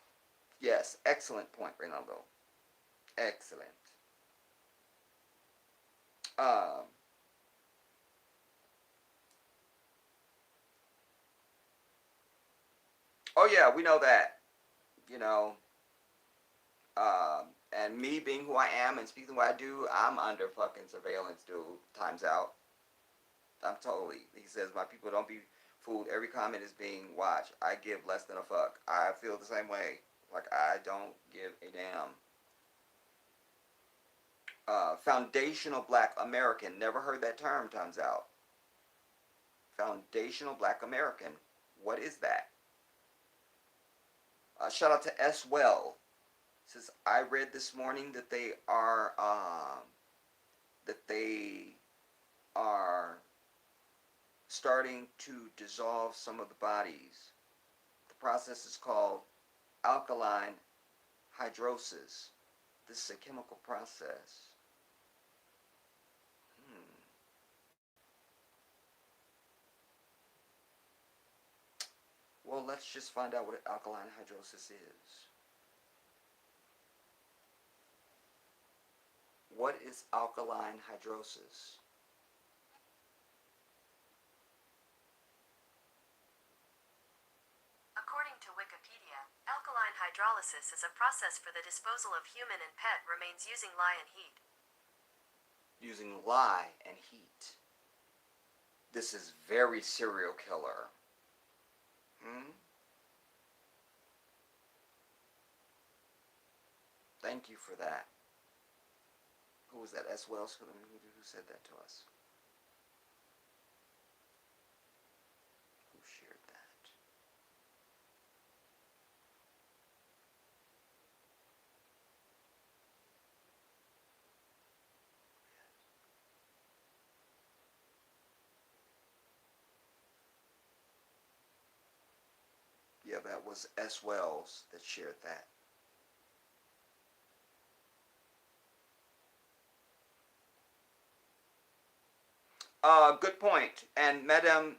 Yes, excellent point, Reynaldo. Excellent. Um, oh yeah, we know that. You know, and me being who I am and speaking what I do, I'm under fucking surveillance, dude. Time's out. I'm totally. He says my people don't be fooled. Every comment is being watched. I give less than a fuck. I feel the same way. Like I don't give a damn. Foundational Black American. Never heard that term. Time's out. Foundational Black American. What is that? Shout out to S. Well. Says I read this morning that they are starting to dissolve some of the bodies. The process is called alkaline hydrosis. This is a chemical process. Hmm. Well, let's just find out what alkaline hydrosis is. What is alkaline hydrosis? According to Wikipedia, alkaline hydrolysis is a process for the disposal of human and pet remains using lye and heat. Using lye and heat. This is very serial killer. Hmm? Thank you for that. Who was that? S. Wells? Who said that to us? Who shared that? Yeah, that was S. Wells that shared that. Good point. And Madam,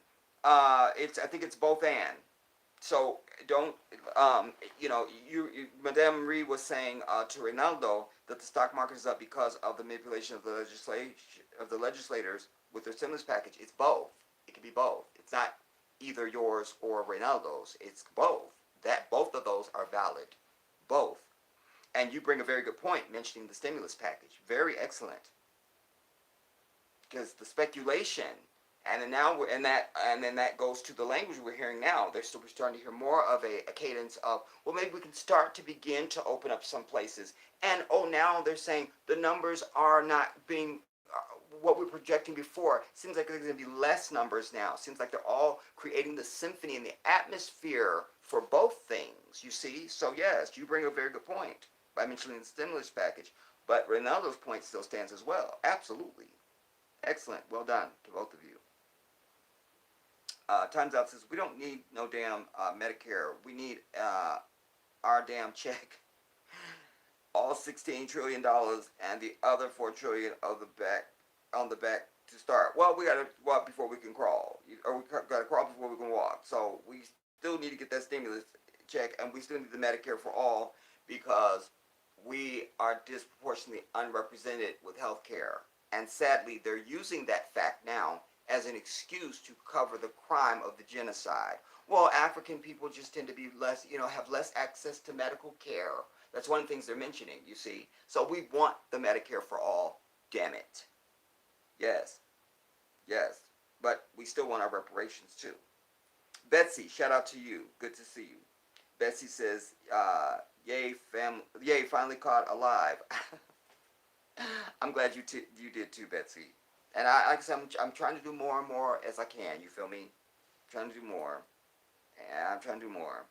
it's I think it's both and. So don't Madame Marie was saying to Reynaldo that the stock market is up because of the manipulation of the legislation of the legislators with their stimulus package. It's both. It can be both. It's not either yours or Reynaldo's. It's both. That both of those are valid. Both. And you bring a very good point mentioning the stimulus package. Very excellent. Because the speculation and then now and then that goes to the language we're hearing now. They're still starting to hear more of a cadence of, well, maybe we can start to begin to open up some places. And oh, now they're saying the numbers are not being what we were projecting before. Seems like there's going to be less numbers now. Seems like they're all creating the symphony and the atmosphere for both things. You see? So yes, you bring a very good point by mentioning the stimulus package. But Ronaldo's point still stands as well. Absolutely. Excellent. Well done to both of you. Times Out says we don't need no damn Medicare. We need our damn check. All $16 trillion and the other $4 trillion of the back on the back to start. Well, we gotta walk before we can crawl, or we gotta crawl before we can walk. So we still need to get that stimulus check, and we still need the Medicare for all because we are disproportionately unrepresented with health care. And sadly, they're using that fact now as an excuse to cover the crime of the genocide. Well, African people just tend to be less, have less access to medical care. That's one of the things they're mentioning, you see. So we want the Medicare for all, damn it. Yes, yes. But we still want our reparations too. Betsy, shout out to you. Good to see you. Betsy says, yay, finally caught alive. I'm glad you did too, Betsy. And like I said, I'm trying to do more and more as I can. You feel me? I'm trying to do more. And I'm trying to do more.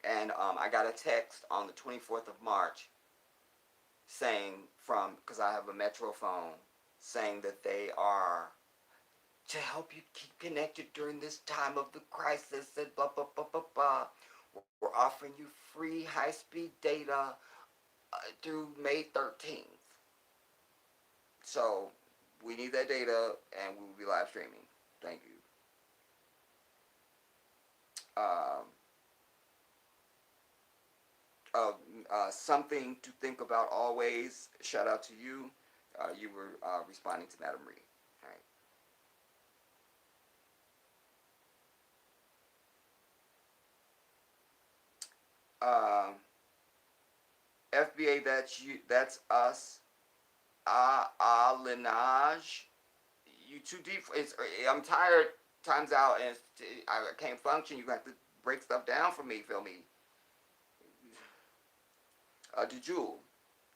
And I got a text on the 24th of March saying because I have a Metro phone, saying that they are to help you keep connected during this time of the crisis and blah, blah, blah, blah, blah. We're offering you free high-speed data through May 13th. So we need that data, and we will be live streaming. Thank you. Um, Something to think about always. Shout out to you. You were responding to Madam Ree. All right. FBA, that's you. That's us. Linaj. You too deep. I'm tired. Time's out, and I can't function. You have to break stuff down for me. Feel me? DeJewel,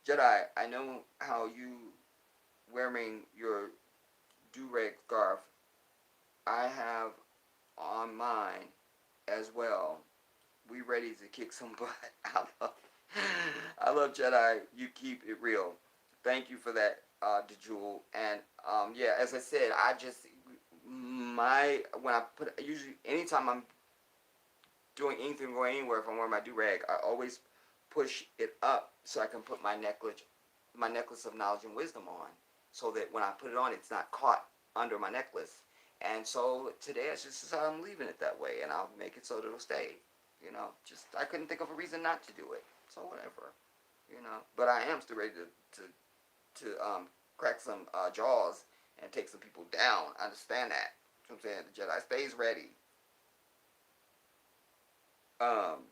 Jedi. I know how you wearing your do-rag scarf. I have on mine as well. We ready to kick some butt. I love Jedi. You keep it real. Thank you for that, DeJewel. And yeah, as I said, I just when I put usually anytime I'm doing anything or anywhere, if I'm wearing my do rag, I always push it up so I can put my necklace of knowledge and wisdom on, so that when I put it on, it's not caught under my necklace. And so today, it's just I'm leaving it that way, and I'll make it so that it'll stay. Just I couldn't think of a reason not to do it. So whatever. But I am still ready to crack some jaws and take some people down. I understand that. You know what I'm saying? The Jedi stays ready. Um,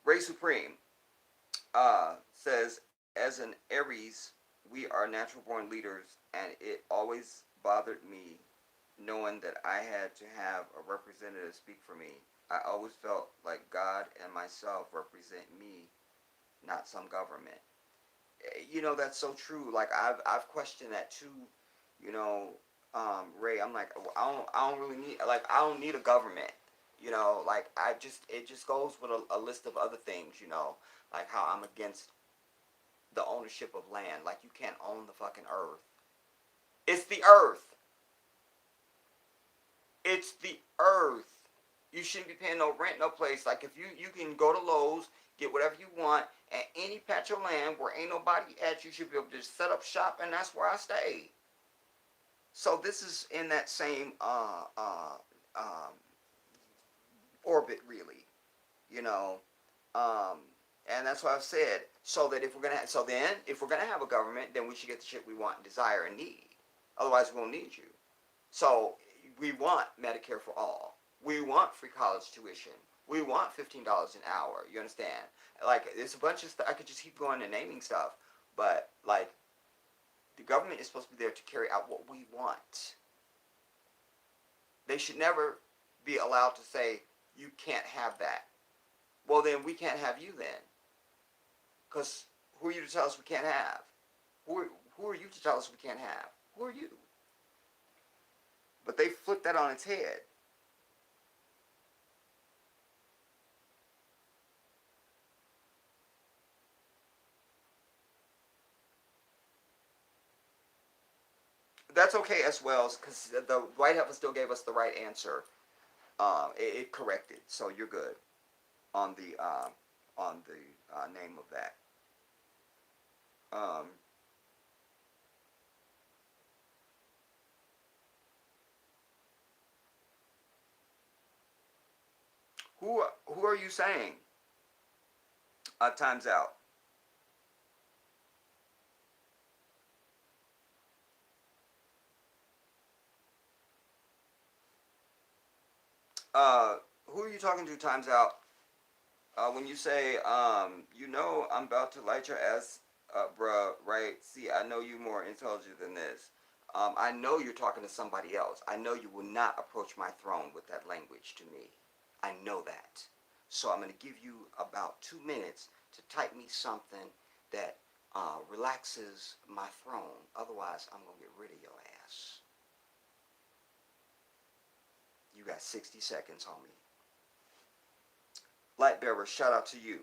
Ray Supreme says, as an Aries, we are natural born leaders, and it always bothered me knowing that I had to have a representative speak for me. I always felt like God and myself represent me, not some government. That's so true. Like I've questioned that too. You know, Ray, I'm like, I don't really need, like, I don't need a government. Like it just goes with a list of other things. Like how I'm against the ownership of land. Like you can't own the fucking earth. It's the earth. It's the earth. You shouldn't be paying no rent, no place. Like if you can go to Lowe's, get whatever you want at any patch of land where ain't nobody at, you should be able to just set up shop, and that's where I stay. So this is in that same orbit, really. You know, um, and that's what I've said. So that if we're gonna have a government, then we should get the shit we want, desire, and need. Otherwise, we won't need you. So we want Medicare for all. We want free college tuition. We want $15 an hour. You understand? Like there's a bunch of stuff. I could just keep going and naming stuff, but like the government is supposed to be there to carry out what we want. They should never be allowed to say you can't have that. Well, then we can't have you then, because who are you to tell us we can't have? Who are you to tell us we can't have? Who are you? But they flipped that on its head. That's okay as well, because the White House still gave us the right answer. It corrected, so you're good on the name of that. Um, who are you saying? Time's out. Uh, who are you talking to? Time's out. When you say, I'm about to light your ass up, bruh, right? See, I know you more intelligent than this. I know you're talking to somebody else. I know you will not approach my throne with that language to me. I know that. So I'm going to give you about 2 minutes to type me something that relaxes my throne. Otherwise, I'm going to get rid of your ass. You got 60 seconds, homie. Lightbearer, shout out to you.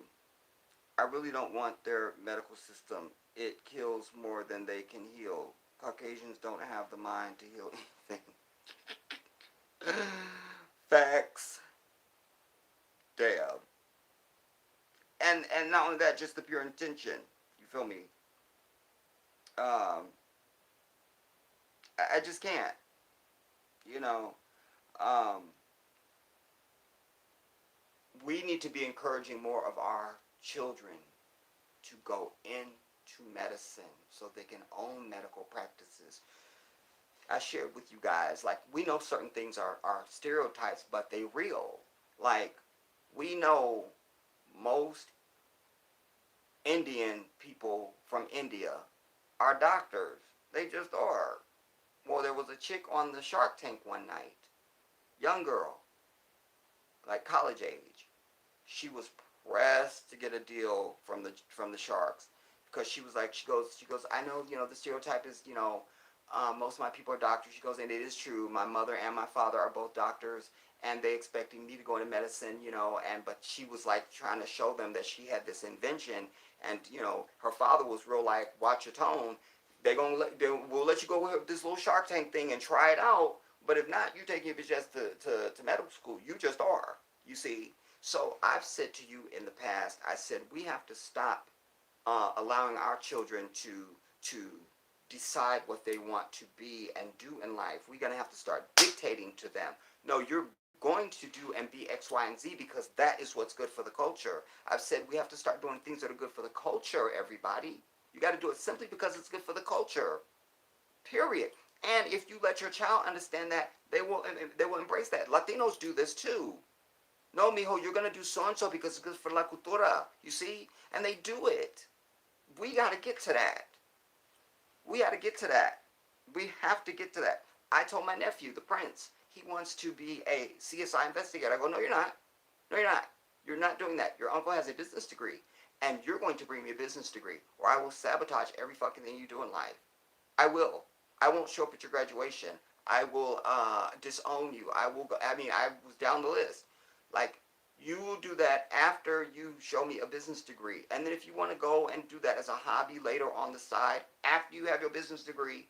I really don't want their medical system. It kills more than they can heal. Caucasians don't have the mind to heal anything. Facts. Damn. And not only that, just the pure intention. You feel me? Um, I just can't. You know, um, we need to be encouraging more of our children to go into medicine so they can own medical practices. I shared with you guys, like, we know certain things are stereotypes, but they real. Like, we know most Indian people from India are doctors. They just are. Well, there was a chick on the Shark Tank one night, young girl, like college age. She was pressed to get a deal from the sharks because she was like, she goes, I know, the stereotype is, most of my people are doctors. She goes, and it is true. My mother and my father are both doctors, and they expecting me to go into medicine, but she was like trying to show them that she had this invention, and her father was real like, watch your tone. They will let you go with this little Shark Tank thing and try it out, but if not, you take your bitch ass to medical school. You just are. You see. So I've said to you in the past, I said we have to stop allowing our children to decide what they want to be and do in life. We're gonna have to start dictating to them. No, you're going to do and be X, Y, and Z because that is what's good for the culture. I've said we have to start doing things that are good for the culture, everybody. You got to do it simply because it's good for the culture. Period. And if you let your child understand that, they will embrace that. Latinos do this too. No, mijo, you're gonna do so and so because it's good for la cultura. You see, and they do it. We got to get to that. We got to get to that. We have to get to that. I told my nephew, the prince, he wants to be a CSI investigator. I go, no, you're not. No, you're not. You're not doing that. Your uncle has a business degree, and you're going to bring me a business degree, or I will sabotage every fucking thing you do in life. I will. I won't show up at your graduation. I will disown you. I will go. I mean, I was down the list. Like, you will do that after you show me a business degree. And then if you want to go and do that as a hobby later on the side, after you have your business degree,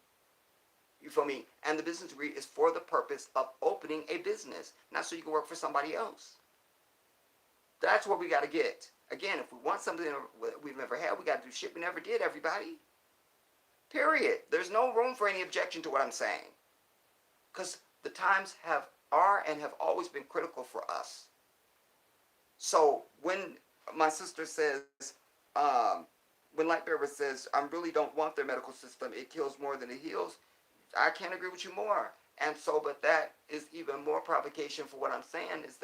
you feel me? And the business degree is for the purpose of opening a business, not so you can work for somebody else. That's what we got to get. Again, if we want something we've never had, we got to do shit we never did, everybody. Period. There's no room for any objection to what I'm saying. Because the times are and have always been critical for us. So when my sister says, when Lightbearer says, I really don't want their medical system, it kills more than it heals, I can't agree with you more. And so, but that is even more provocation for what I'm saying is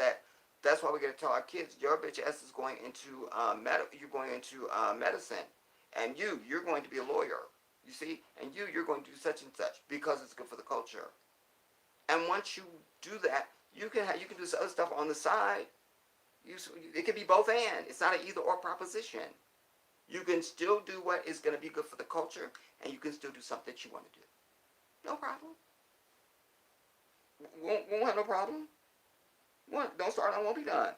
that's why we got to tell our kids, your bitch ass is going into you're going into medicine, and you're going to be a lawyer. You see, and you're going to do such and such because it's good for the culture. And once you do that, you can do this other stuff on the side. It can be both and. It's not an either or proposition. You can still do what is going to be good for the culture, and you can still do something that you want to do. No problem. Won't have no problem. Don't start, I won't be done.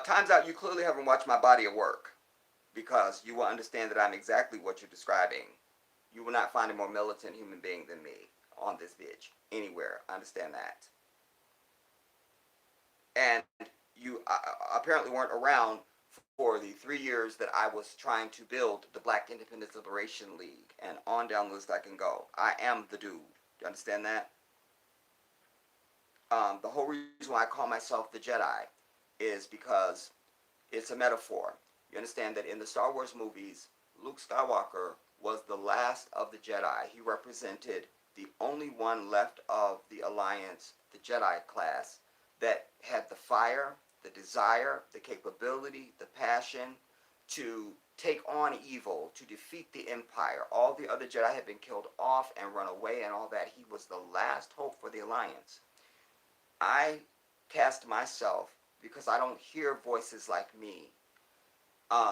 Times out, you clearly haven't watched my body of work because you will understand that I'm exactly what you're describing. You will not find a more militant human being than me on this bitch anywhere. Understand that. And you apparently weren't around for the 3 years that I was trying to build the Black Independence Liberation League, and on down the list I can go. I am the dude. Do you understand that? The whole reason why I call myself the Jedi is because it's a metaphor. You understand that in the Star Wars movies, Luke Skywalker was the last of the Jedi. He represented the only one left of the Alliance, the Jedi class, that had the fire, the desire, the capability, the passion to take on evil, to defeat the Empire. All the other Jedi had been killed off and run away and all that. He was the last hope for the Alliance. I cast myself because I don't hear voices like me.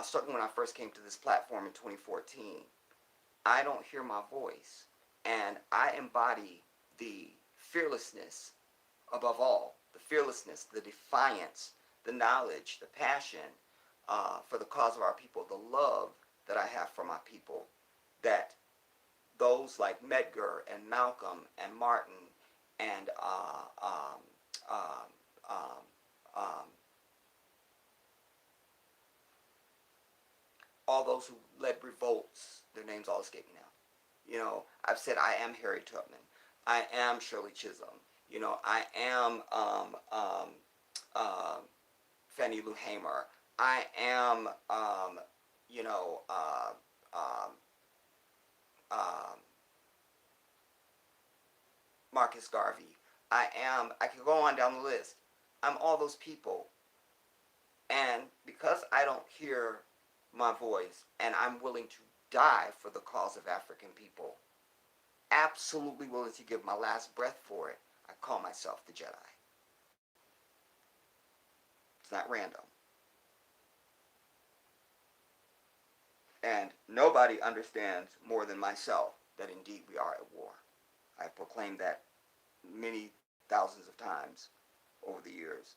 Certainly when I first came to this platform in 2014, I don't hear my voice. And I embody the fearlessness above all, the fearlessness, the defiance, the knowledge, the passion for the cause of our people, the love that I have for my people, that those like Medgar and Malcolm and Martin and um, all those who led revolts, their names all escape me now. You know, I've said I am Harry Tubman. I am Shirley Chisholm. You know, I am um, Fannie Lou Hamer. I am, you know, um, um, Marcus Garvey. I can go on down the list. I'm all those people. And because I don't hear my voice and I'm willing to die for the cause of African people, absolutely willing to give my last breath for it, I call myself the Jedi. It's not random. And nobody understands more than myself that indeed we are at war. I proclaimed that many thousands of times over the years.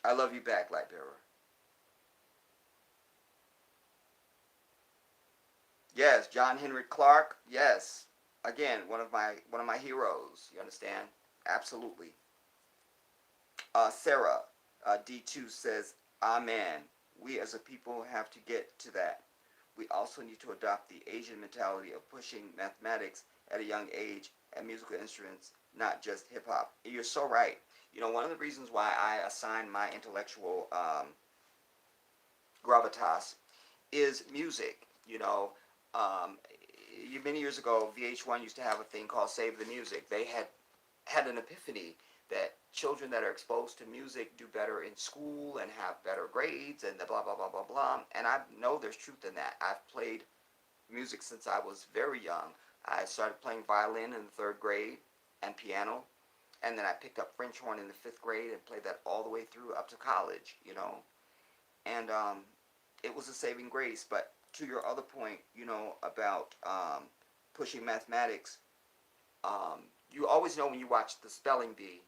I love you back, Lightbearer. Yes, John Henry Clark. Yes, again, one of my heroes. You understand? Absolutely. Sarah D2 says, "Amen. We as a people have to get to that. We also need to adopt the Asian mentality of pushing mathematics at a young age and musical instruments, not just hip hop." You're so right. You know, one of the reasons why I assign my intellectual gravitas is music. You know, um, many years ago, VH1 used to have a thing called Save the Music. They had an epiphany that children that are exposed to music do better in school and have better grades and the blah blah blah blah blah. And I know there's truth in that. I've played music since I was very young. I started playing violin in the third grade and piano, and then I picked up French horn in the fifth grade and played that all the way through up to college. You know, and it was a saving grace. But to your other point, you know, about pushing mathematics, um, you always know when you watch the spelling bee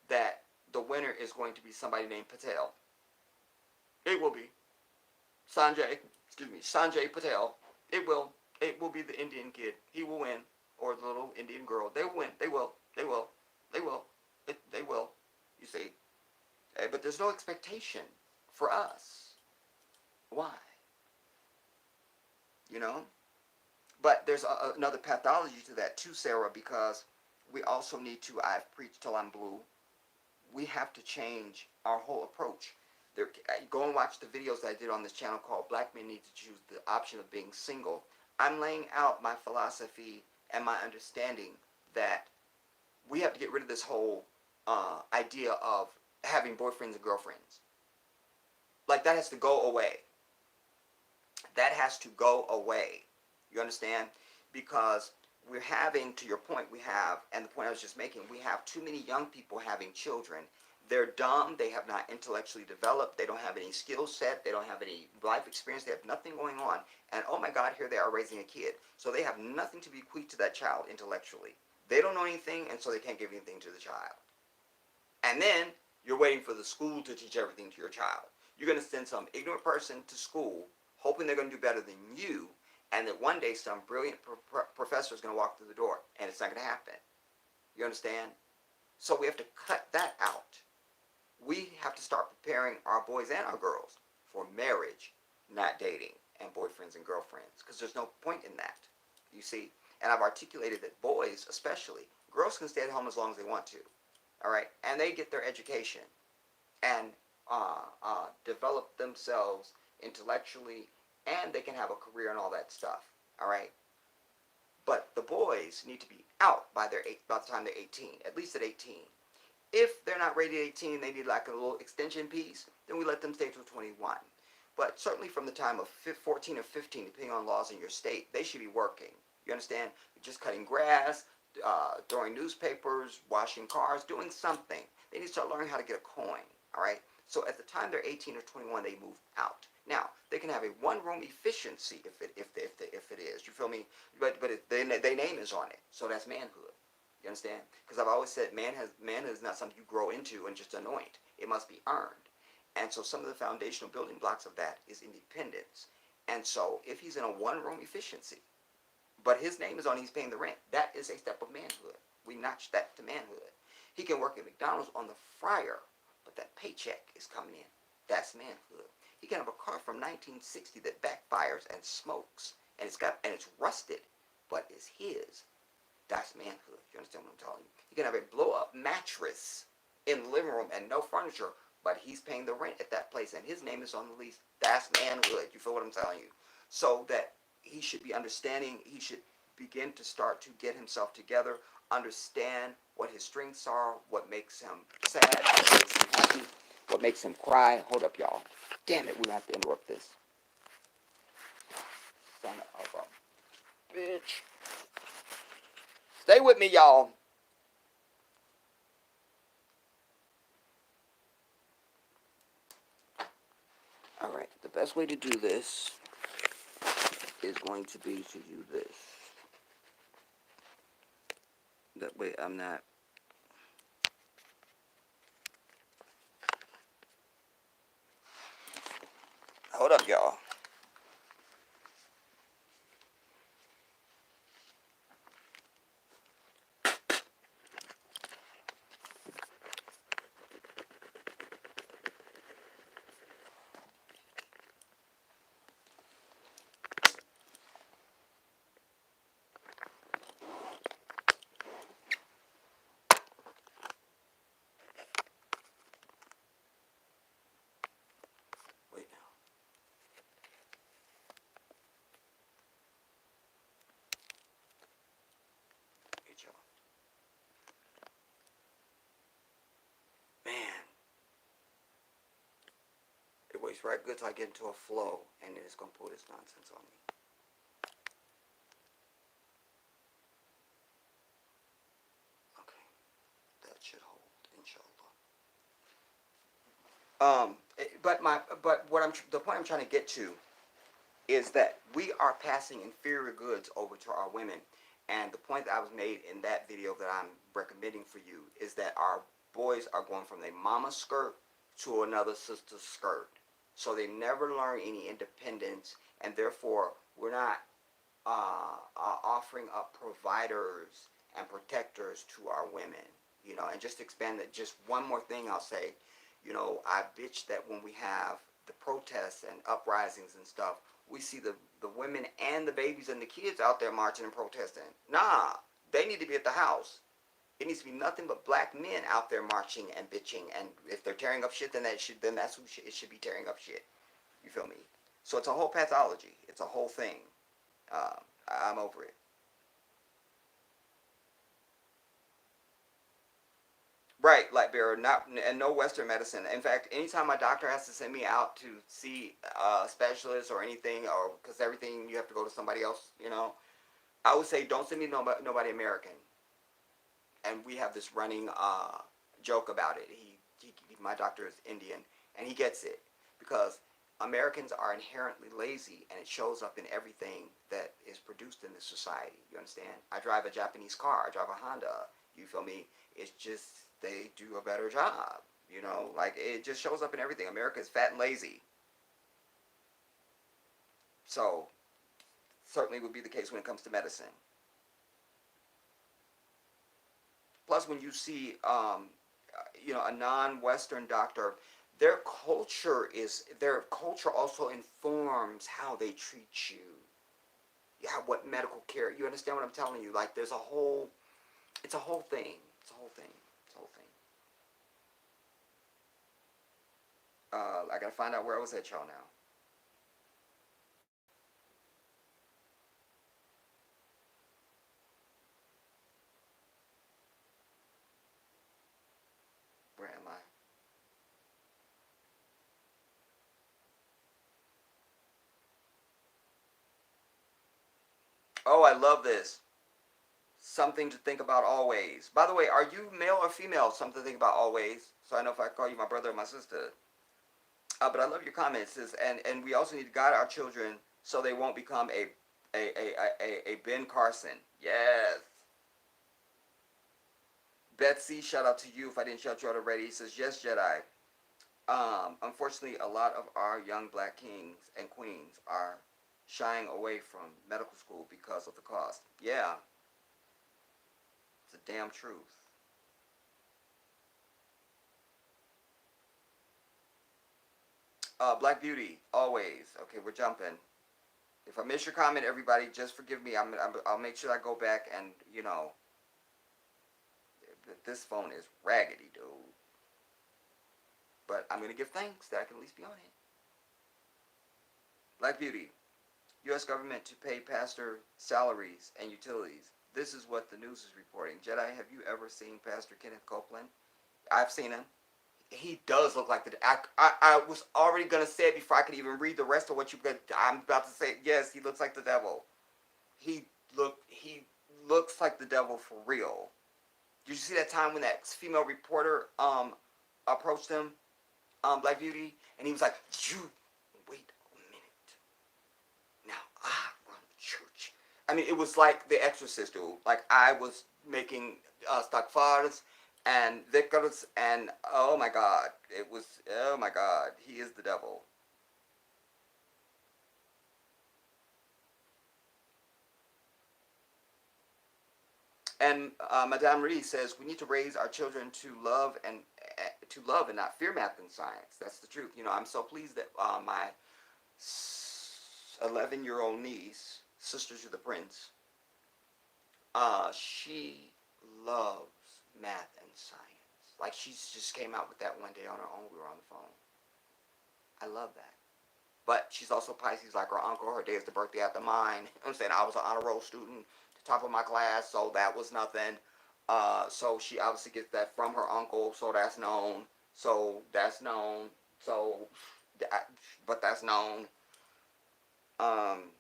that the winner is going to be somebody named Patel. It will be Sanjay Patel. It will. It will be the Indian kid. He will win, or the little Indian girl. They will win. They will. They will. They will. They will. You see, but there's no expectation for us. Why? You know. But there's another pathology to that too, Sarah, because we also need to. I've preached till I'm blue. We have to change our whole approach. There, go and watch the videos that I did on this channel called Black Men Need to Choose the Option of Being Single. I'm laying out my philosophy and my understanding that we have to get rid of this whole idea of having boyfriends and girlfriends. Like, that has to go away. That has to go away. You understand? Because we're having, to your point, and the point I was just making, we have too many young people having children. They're dumb. They have not intellectually developed. They don't have any skill set. They don't have any life experience. They have nothing going on. And oh my God, here they are raising a kid. So they have nothing to bequeath to that child intellectually. They don't know anything, and so they can't give anything to the child. And then you're waiting for the school to teach everything to your child. You're going to send some ignorant person to school, hoping they're going to do better than you, and that one day some brilliant professor is going to walk through the door, and it's not going to happen. You understand? So we have to cut that out. We have to start preparing our boys and our girls for marriage, not dating, and boyfriends and girlfriends, because there's no point in that, you see. And I've articulated that boys, especially, girls can stay at home as long as they want to, all right? And they get their education and develop themselves intellectually, and they can have a career and all that stuff, all right? But the boys need to be out by by the time they're 18, at least at 18. If they're not ready at 18, they need like a little extension piece, then we let them stay till 21. But certainly from the time of 14 or 15, depending on laws in your state, they should be working. You understand? Just cutting grass, throwing newspapers, washing cars, doing something. They need to start learning how to get a coin. All right. So at the time they're 18 or 21, they move out. Now they can have a one-room efficiency if it is. You feel me? But their name is on it, so that's manhood. You understand? Because I've always said manhood is not something you grow into and just anoint. It must be earned. And so some of the foundational building blocks of that is independence. And so if he's in a one-room efficiency, but his name is on, he's paying the rent, that is a step of manhood. We notch that to manhood. He can work at McDonald's on the fryer, but that paycheck is coming in. That's manhood. He can have a car from 1960 that backfires and smokes, and it's rusted, but it's his. That's manhood. You understand what I'm telling you? He can have a blow-up mattress in the living room and no furniture, but he's paying the rent at that place, and his name is on the lease. That's manhood. You feel what I'm telling you? So that he should be understanding. He should begin to start to get himself together, understand what his strengths are, what makes him sad, what makes him happy, what makes him cry. Hold up, y'all. Damn it, we have to interrupt this. Son of a bitch. Stay with me, y'all. Alright, the best way to do this is going to be to do this. That way I'm not... Hold up, y'all. Wait now. Hey, y'all. Man. It waits right good till I get into a flow, and then it's going to pull this nonsense on me. Okay. That should hold, inshallah. The point I'm trying to get to is that we are passing inferior goods over to our women. And the point that I was made in that video that I'm recommending for you is that our boys are going from their mama skirt to another sister's skirt. So they never learn any independence, and therefore we're not offering up providers and protectors to our women. You know, and just to expand that, just one more thing I'll say, you know, I bitch that when we have the protests and uprisings and stuff, we see the women and the babies and the kids out there marching and protesting. Nah, they need to be at the house. It needs to be nothing but black men out there marching and bitching. And if they're tearing up shit, then that's who it should be tearing up shit. You feel me? So it's a whole pathology. It's a whole thing. I'm over it. Right, like bear, not and no Western medicine. In fact, anytime my doctor has to send me out to see a specialist or anything, or because everything you have to go to somebody else, you know, I would say don't send me nobody American. And we have this running joke about it. My doctor is Indian, and he gets it because Americans are inherently lazy, and it shows up in everything that is produced in this society. You understand? I drive a Japanese car. I drive a Honda. You feel me? It's just they do a better job. You know, like it just shows up in everything. America is fat and lazy. So certainly would be the case when it comes to medicine. Plus, when you see, you know, a non-Western doctor, their culture also informs how they treat you. Yeah, what medical care. You understand what I'm telling you? Like, there's a whole, it's a whole thing. It's a whole thing. It's a whole thing. I gotta find out where I was at, y'all now. Oh, I love this. Something to think about always. By the way, are you male or female? Something to think about always. So I know if I call you my brother or my sister. But I love your comments. It says, and we also need to guide our children so they won't become a Ben Carson. Yes. Betsy, shout out to you if I didn't shout you out already. He says, yes, Jedi. Unfortunately, a lot of our young black kings and queens are shying away from medical school because of the cost. Yeah, it's a damn truth. Black Beauty, always. Okay, we're jumping. If I miss your comment, everybody, just forgive me. I'll make sure I go back and, this phone is raggedy, dude. But I'm going to give thanks that I can at least be on it. Black Beauty, U.S. government to pay pastor salaries and utilities. This is what the news is reporting. Jedi, have you ever seen Pastor Kenneth Copeland? I've seen him. He does look like the. I was already gonna say it before I could even read the rest of what you got. I'm about to say. Yes, he looks like the devil. He looks like the devil for real. Did you see that time when that female reporter approached him, Black Beauty, and he was like, "You wait a minute. Now I run the church." I mean, it was like The Exorcist, dude. Like I was making stakfars and vicars, and oh my god, it was, oh my god, he is the devil. And Madame Reed says we need to raise our children to love and not fear math and science. That's the truth. I'm so pleased that my 11-year-old niece, sister to the prince, she loves math and science. Like she just came out with that one day on her own. We were on the phone. I love that. But she's also Pisces like her uncle. Her day is the birthday after mine. I'm saying I was an honor roll student, the top of my class, so that was nothing. So she obviously gets that from her uncle, so that's known. So that's known. So, but that's known. Um,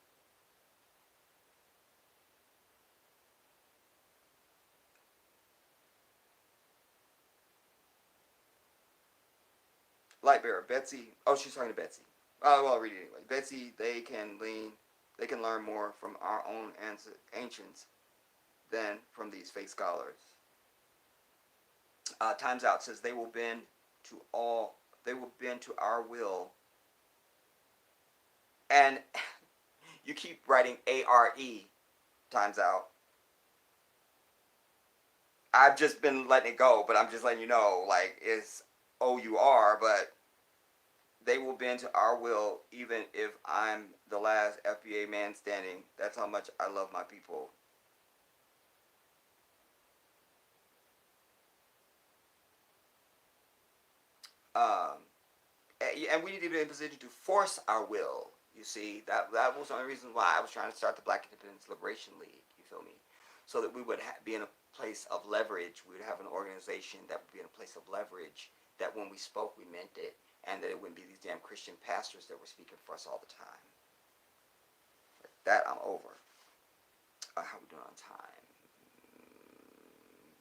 Lightbearer, Betsy. Oh, she's talking to Betsy. Well, I'll read it anyway. Betsy, they can learn more from our own ancients than from these fake scholars. Times Out says to all, they will bend to our will, and you keep writing ARE. Times Out. I've just been letting it go, but I'm just letting you know, like it's OUR, but they will bend to our will even if I'm the last FBA man standing. That's how much I love my people. Um, and we need to be in a position to force our will. You see, that was one of the reasons why I was trying to start the Black Independence Liberation League. You feel me? So that we would be in a place of leverage. We would have an organization that would be in a place of leverage. That when we spoke, we meant it, and that it wouldn't be these damn Christian pastors that were speaking for us all the time. That I'm over. How we doing on time?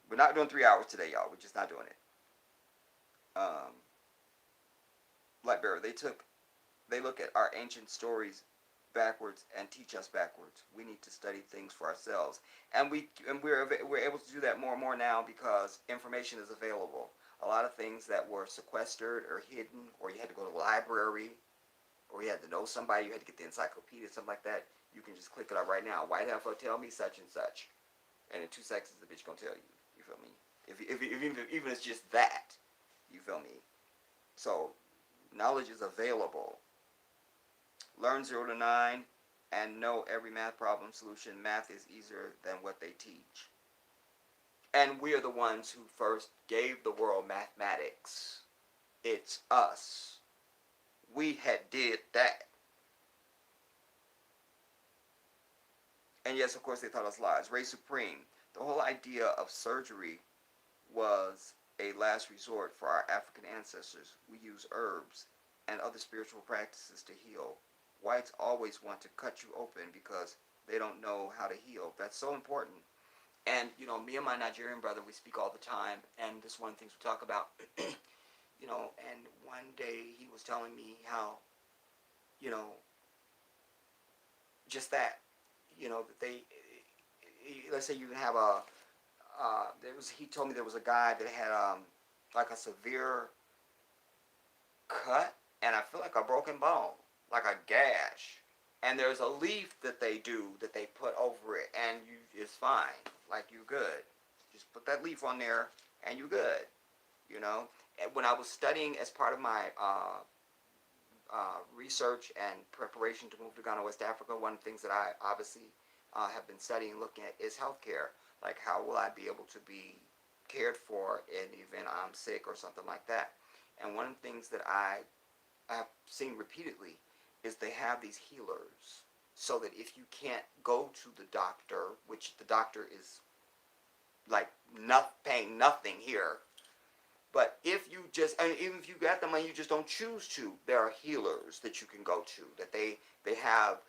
We're not doing 3 hours today, y'all. We're just not doing it. Um, Lightbearer, they look at our ancient stories backwards and teach us backwards. We need to study things for ourselves, and we're able to do that more and more now because information is available. A lot of things that were sequestered or hidden, or you had to go to the library, or you had to know somebody, you had to get the encyclopedia, something like that. You can just click it up right now. White Heifer, tell me such and such, and in 2 seconds the bitch gonna tell you. You feel me? If even it's just that, you feel me? So knowledge is available. Learn 0 to 9 and know every math problem solution. Math is easier than what they teach. And we are the ones who first gave the world mathematics. It's us. We had did that. And yes, of course, they taught us lies. Ray Supreme. The whole idea of surgery was a last resort for our African ancestors. We use herbs and other spiritual practices to heal. Whites always want to cut you open because They don't know how to heal. That's so important. And me and my Nigerian brother, we speak all the time, and this is one of the things we talk about. And one day he was telling me how, you know, just that, that let's say you can have he told me there was a guy that had like a severe cut, and I feel like a broken bone, like a gash. And there's a leaf that they do that they put over it, and it's fine. Like, you're good. Just put that leaf on there, and you're good. You know. And when I was studying as part of my research and preparation to move to Ghana, West Africa, one of the things that I obviously have been studying, looking at, is healthcare. Like, how will I be able to be cared for in the event I'm sick or something like that? And one of the things that I have seen repeatedly is they have these healers, so that if you can't go to the doctor, which the doctor is like paying nothing here, but if you just, and even if you got the money, you just don't choose to, there are healers that you can go to, that they have,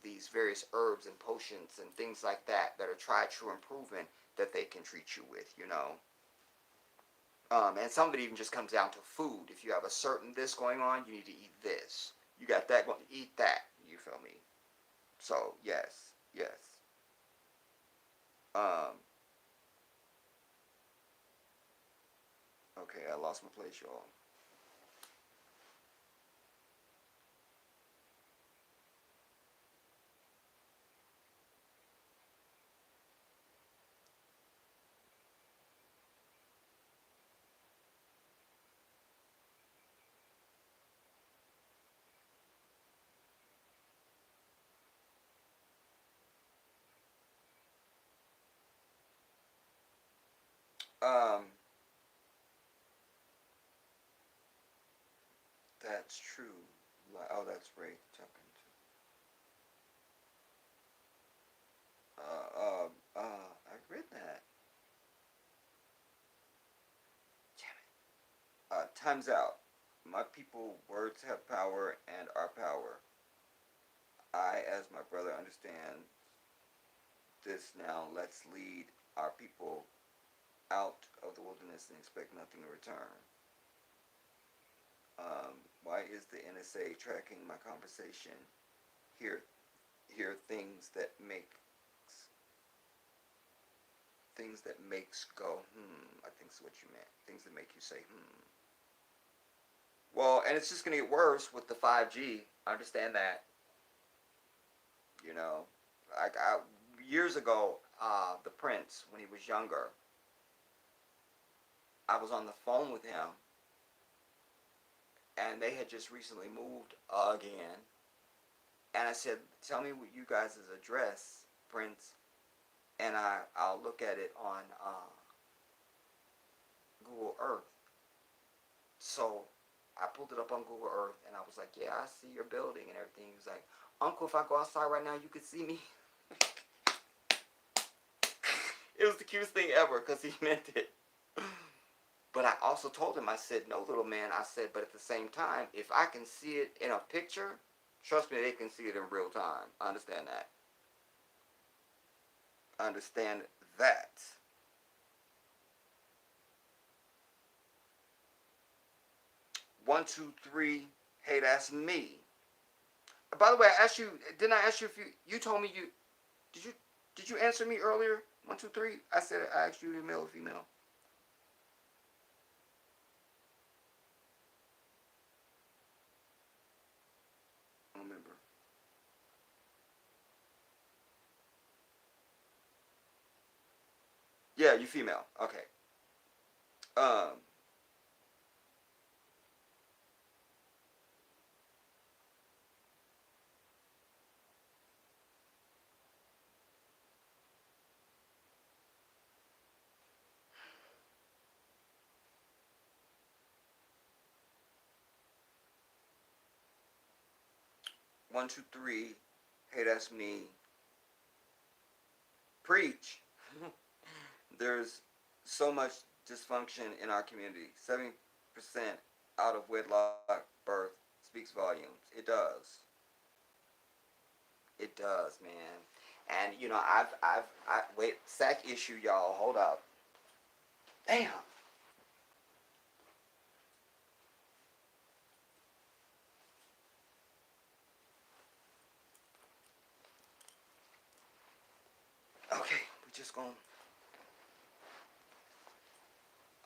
these various herbs and potions and things like that that are tried, true, and proven, that they can treat you with. And some of it even just comes down to food. If you have a certain this going on, you need to eat this. You got that going, eat that. You feel me? So yes, yes. Um, okay, I lost my place, y'all. Um, that's true. Oh, that's right. Talking to. I read that. Time's out. My people, words have power and our power. I, as my brother, understand this now. Let's lead our people out of the wilderness and expect nothing in return. Why is the NSA tracking my conversation? Here, here things that makes go I think is what you meant. Things that make you say hmm. Well, and it's just gonna get worse with the 5G. I understand that. You know, like years ago, the Prince, when he was younger, I was on the phone with him, and they had just recently moved again. And I said, "Tell me what you guys' address, Prince, and I'll look at it on Google Earth." So I pulled it up on Google Earth, and I was like, "Yeah, I see your building and everything." He was like, "Uncle, if I go outside right now, you could see me." It was the cutest thing ever, because he meant it. But I also told him, I said, "No, little man," I said, "but at the same time, if I can see it in a picture, trust me, they can see it in real time." I understand that. I understand that. 123, hey, that's me. By the way, I asked you, didn't I ask you if you told me did you, did you answer me earlier? 123, I said, I asked you, male or female. I don't remember. Yeah, you female. Okay. Um, 123, hey, that's me. Preach. There's so much dysfunction in our community. 70% out of wedlock birth speaks volumes. It does. It does, man. And you know, wait, sack issue, y'all. Hold up. Damn. Okay, we just gonna.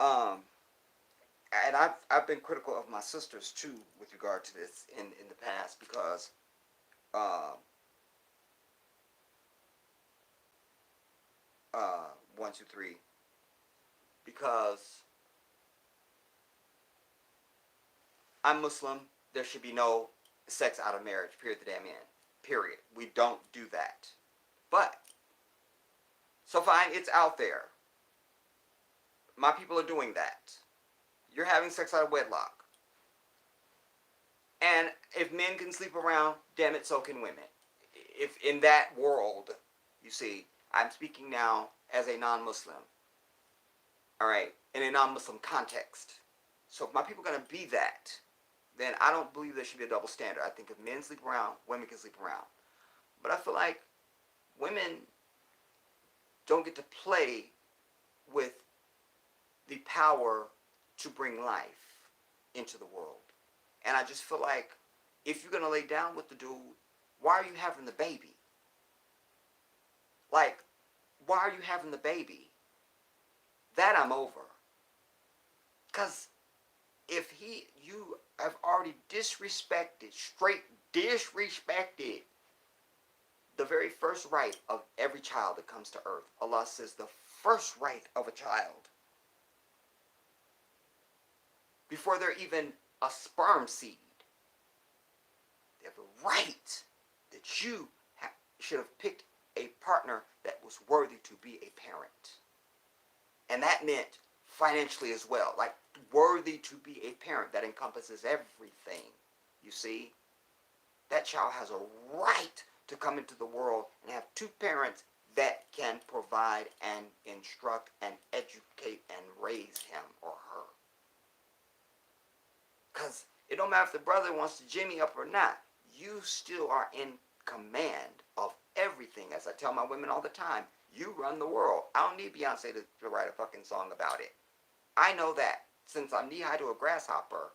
Um, and I've been critical of my sisters too with regard to this in the past because, uh, 1, 2, 3, because I'm Muslim. There should be no sex out of marriage. Period. The damn end. Period. We don't do that. But so fine, it's out there. My people are doing that. You're having sex out of wedlock. And if men can sleep around, damn it, so can women. If in that world, you see, I'm speaking now as a non-Muslim. All right, in a non-Muslim context. So if my people are going to be that, then I don't believe there should be a double standard. I think if men sleep around, women can sleep around. But I feel like women don't get to play with the power to bring life into the world. And I just feel like if you're going to lay down with the dude, why are you having the baby? Like, why are you having the baby? That I'm over. Because if you have already disrespected, straight disrespected the very first right of every child that comes to earth. Allah says the first right of a child, before they're even a sperm seed, they have a right that you should have picked a partner that was worthy to be a parent. And that meant financially as well. Like, worthy to be a parent. That encompasses everything. You see? That child has a right to come into the world and have two parents that can provide and instruct and educate and raise him or her. Because it don't matter if the brother wants to jimmy up or not. You still are in command of everything. As I tell my women all the time, you run the world. I don't need Beyonce to write a fucking song about it. I know that since I'm knee-high to a grasshopper.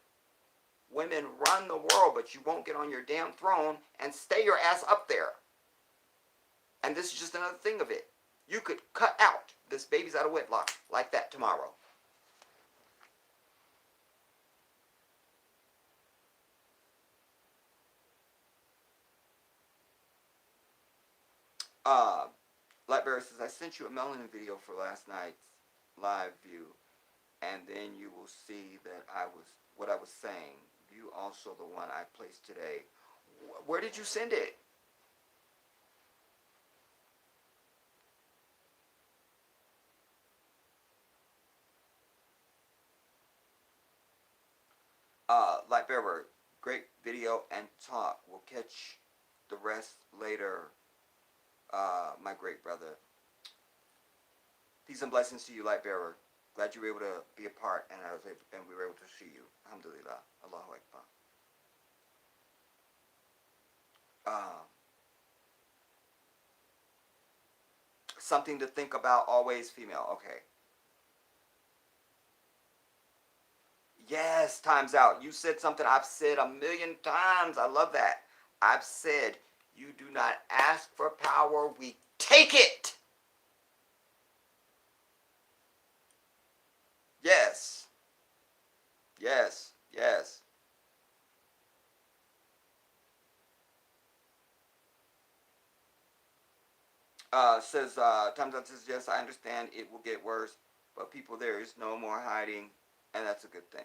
Women run the world, but you won't get on your damn throne and stay your ass up there. And this is just another thing of it. You could cut out this baby's out of wedlock like that tomorrow. Lightbearer says, I sent you a melanin video for last night's live view, and then you will see that what I was saying. View also the one I placed today. Where did you send it? Lightbearer, great video and talk. We'll catch the rest later, my great brother. Peace and blessings to you, Lightbearer. Glad you were able to be a part, and we were able to see you. Alhamdulillah. Allahu Akbar. Something to think about, always female. Okay. Yes, time's out. You said something I've said a million times. I love that. I've said, you do not ask for power, we take it. Yes. Yes. Yes. Time's out says, yes, I understand it will get worse, but people, there is no more hiding, and that's a good thing.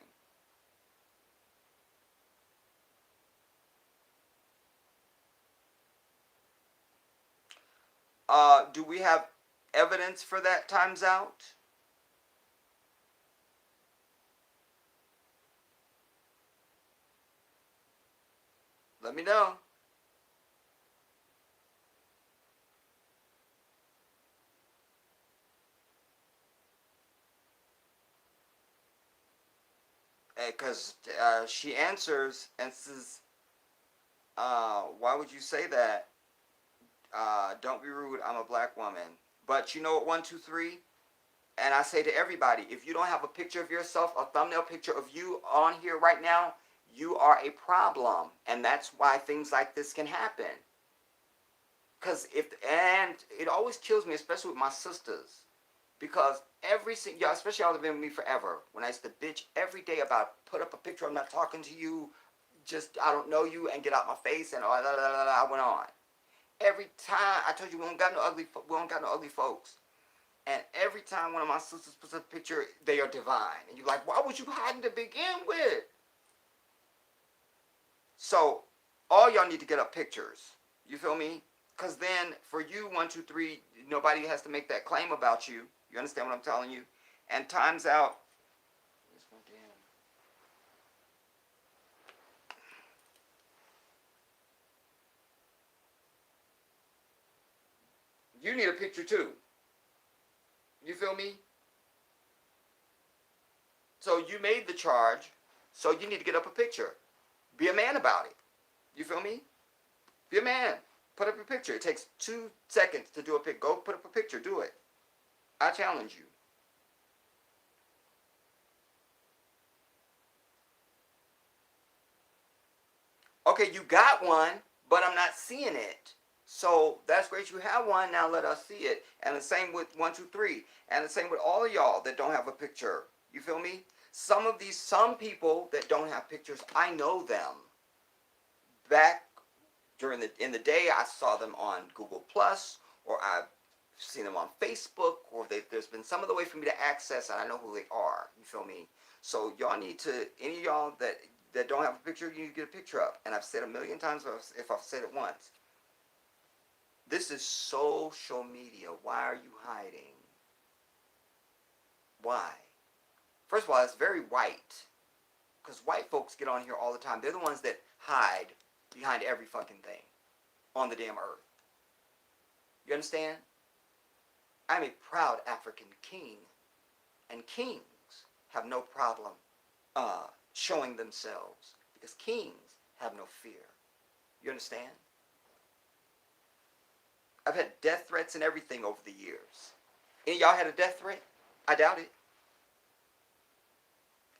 Do we have evidence for that? Time's out. Let me know. Because she answers and says, why would you say that? Don't be rude. I'm a black woman. But you know what? 1, 2, 3. And I say to everybody, if you don't have a picture of yourself, a thumbnail picture of you on here right now, you are a problem. And that's why things like this can happen. And it always kills me, especially with my sisters. Because every single, yeah, especially y'all have been with me forever. When I used to bitch every day about put up a picture, I'm not talking to you, just I don't know you, and get out my face, and I went on. Every time I told you we don't got no ugly folks. And every time one of my sisters puts up a picture, they are divine. And you're like, why was you hiding to begin with? So all y'all need to get up pictures. You feel me? Because then for you, 1, 2, 3, nobody has to make that claim about you. You understand what I'm telling you? And time's out. You need a picture too. You feel me? So you made the charge, so you need to get up a picture. Be a man about it. You feel me? Be a man. Put up a picture. It takes 2 seconds to do a pic. Go put up a picture. Do it. I challenge you. Okay, you got one, but I'm not seeing it. So that's great. You have one. Now let us see it. And the same with 1, 2, 3. And the same with all of y'all that don't have a picture. You feel me? Some people that don't have pictures, I know them. Back in the day, I saw them on Google Plus, or I've seen them on Facebook, or there's been some other way for me to access, and I know who they are. You feel me? So y'all need to, any of y'all that don't have a picture, you need to get a picture up. And I've said a million times, if I've said it once, this is social media. Why are you hiding? Why? First of all, it's very white. Because white folks get on here all the time. They're the ones that hide behind every fucking thing on the damn earth. You understand? I'm a proud African king. And kings have no problem showing themselves. Because kings have no fear. You understand? I've had death threats and everything over the years. Any of y'all had a death threat? I doubt it.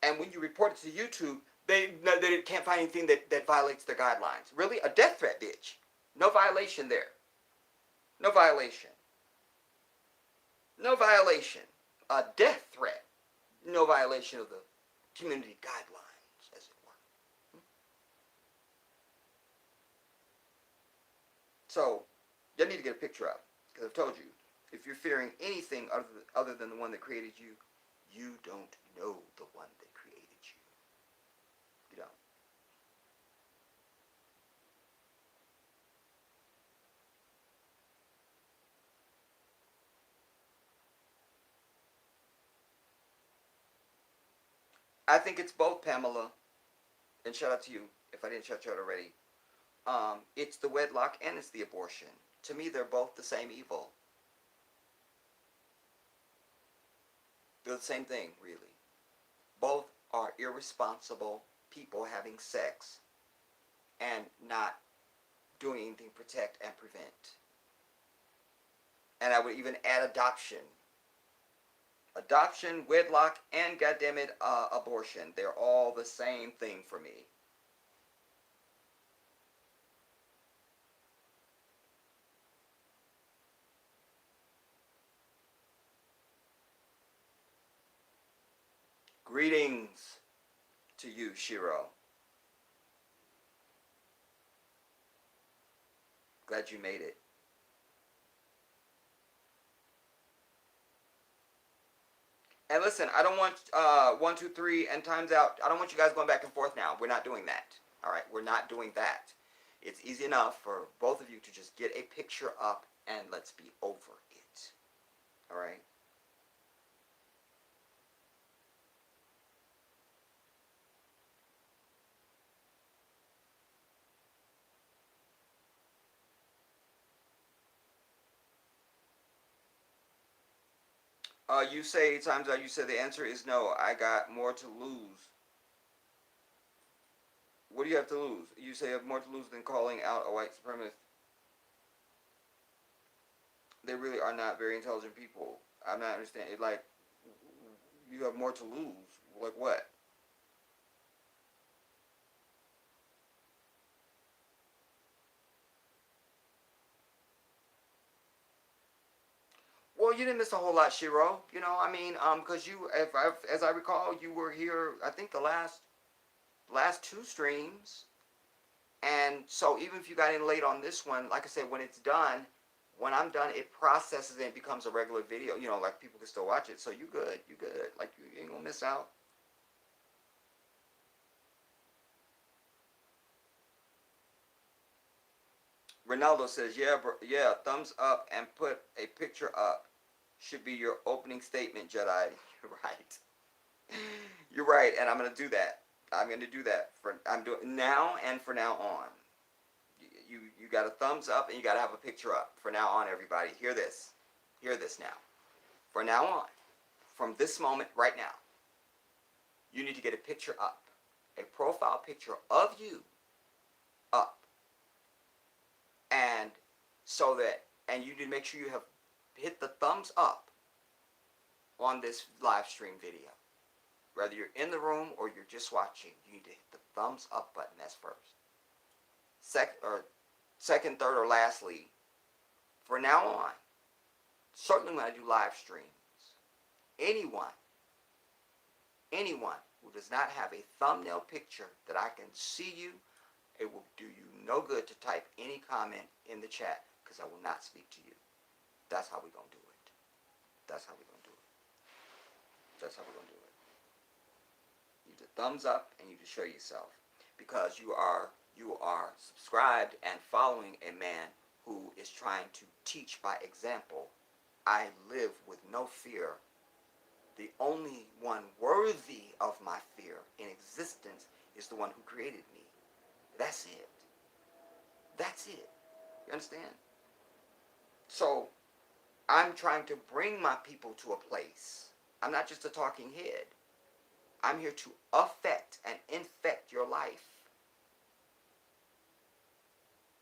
And when you report it to YouTube, they can't find anything that violates their guidelines. Really? A death threat, bitch. No violation there. No violation. No violation. A death threat. No violation of the community guidelines, as it were. So, you need to get a picture up. Because I've told you, if you're fearing anything other than the one that created you, you don't know the one that created you. You don't. I think it's both, Pamela. And shout out to you if I didn't shout you out already. It's the wedlock and it's the abortion. To me, they're both the same evil. They're the same thing, really. Both are irresponsible people having sex and not doing anything to protect and prevent. And I would even add adoption. Adoption, wedlock, and goddammit, abortion. They're all the same thing for me. Greetings to you, Shiro. Glad you made it. And listen, I don't want 1, 2, 3 and times out. I don't want you guys going back and forth now. We're not doing that. All right, we're not doing that. It's easy enough for both of you to just get a picture up and let's be over it. All right. You say times out. You said the answer is no. I got more to lose. What do you have to lose? You say you have more to lose than calling out a white supremacist. They really are not very intelligent people. I'm not understanding. Like, you have more to lose. Like what? Well, you didn't miss a whole lot, Shiro. You know, I mean, because as I recall, you were here. I think the last two streams, and so even if you got in late on this one, like I said, when it's done, when I'm done, it processes and it becomes a regular video. You know, like people can still watch it. So you good, you good. Like you ain't gonna miss out. Ronaldo says, yeah, bro, yeah, thumbs up and put a picture up. Should be your opening statement, Jedi. You're right. You're right, and I'm gonna do that. I'm gonna do that for I'm doing now and for now on. You got a thumbs up and you got to have a picture up for now on. Everybody, hear this now. For now on, from this moment right now, you need to get a picture up, a profile picture of you up, and so that and you need to make sure you have hit the thumbs up on this live stream video. Whether you're in the room or you're just watching, you need to hit the thumbs up button. That's first. Second, third, or lastly, for now on, certainly when I do live streams, anyone, anyone who does not have a thumbnail picture that I can see you, it will do you no good to type any comment in the chat because I will not speak to you. That's how we're going to do it. That's how we're going to do it. That's how we're going to do it. You need to thumbs up and you need to show yourself because you are subscribed and following a man who is trying to teach by example. I live with no fear. The only one worthy of my fear in existence is the one who created me. That's it. That's it. You understand? So I'm trying to bring my people to a place. I'm not just a talking head. I'm here to affect and infect your life.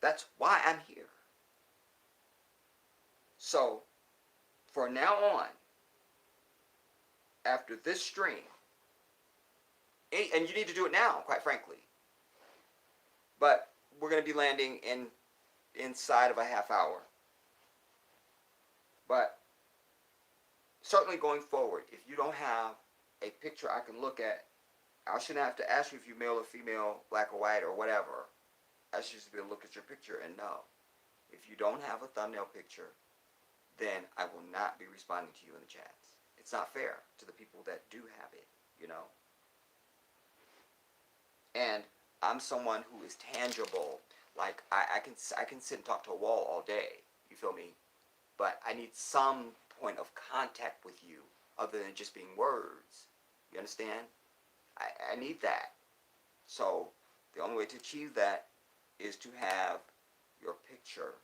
That's why I'm here. So, for now on, after this stream, and you need to do it now, quite frankly, but we're going to be landing inside of a half hour. But certainly going forward, if you don't have a picture I can look at, I shouldn't have to ask you if you're male or female, black or white or whatever. I should just be able to look at your picture and know. If you don't have a thumbnail picture, then I will not be responding to you in the chats. It's not fair to the people that do have it, you know. And I'm someone who is tangible. Like I can sit and talk to a wall all day. You feel me? But I need some point of contact with you other than just being words. You understand? I need that. So the only way to achieve that is to have your picture.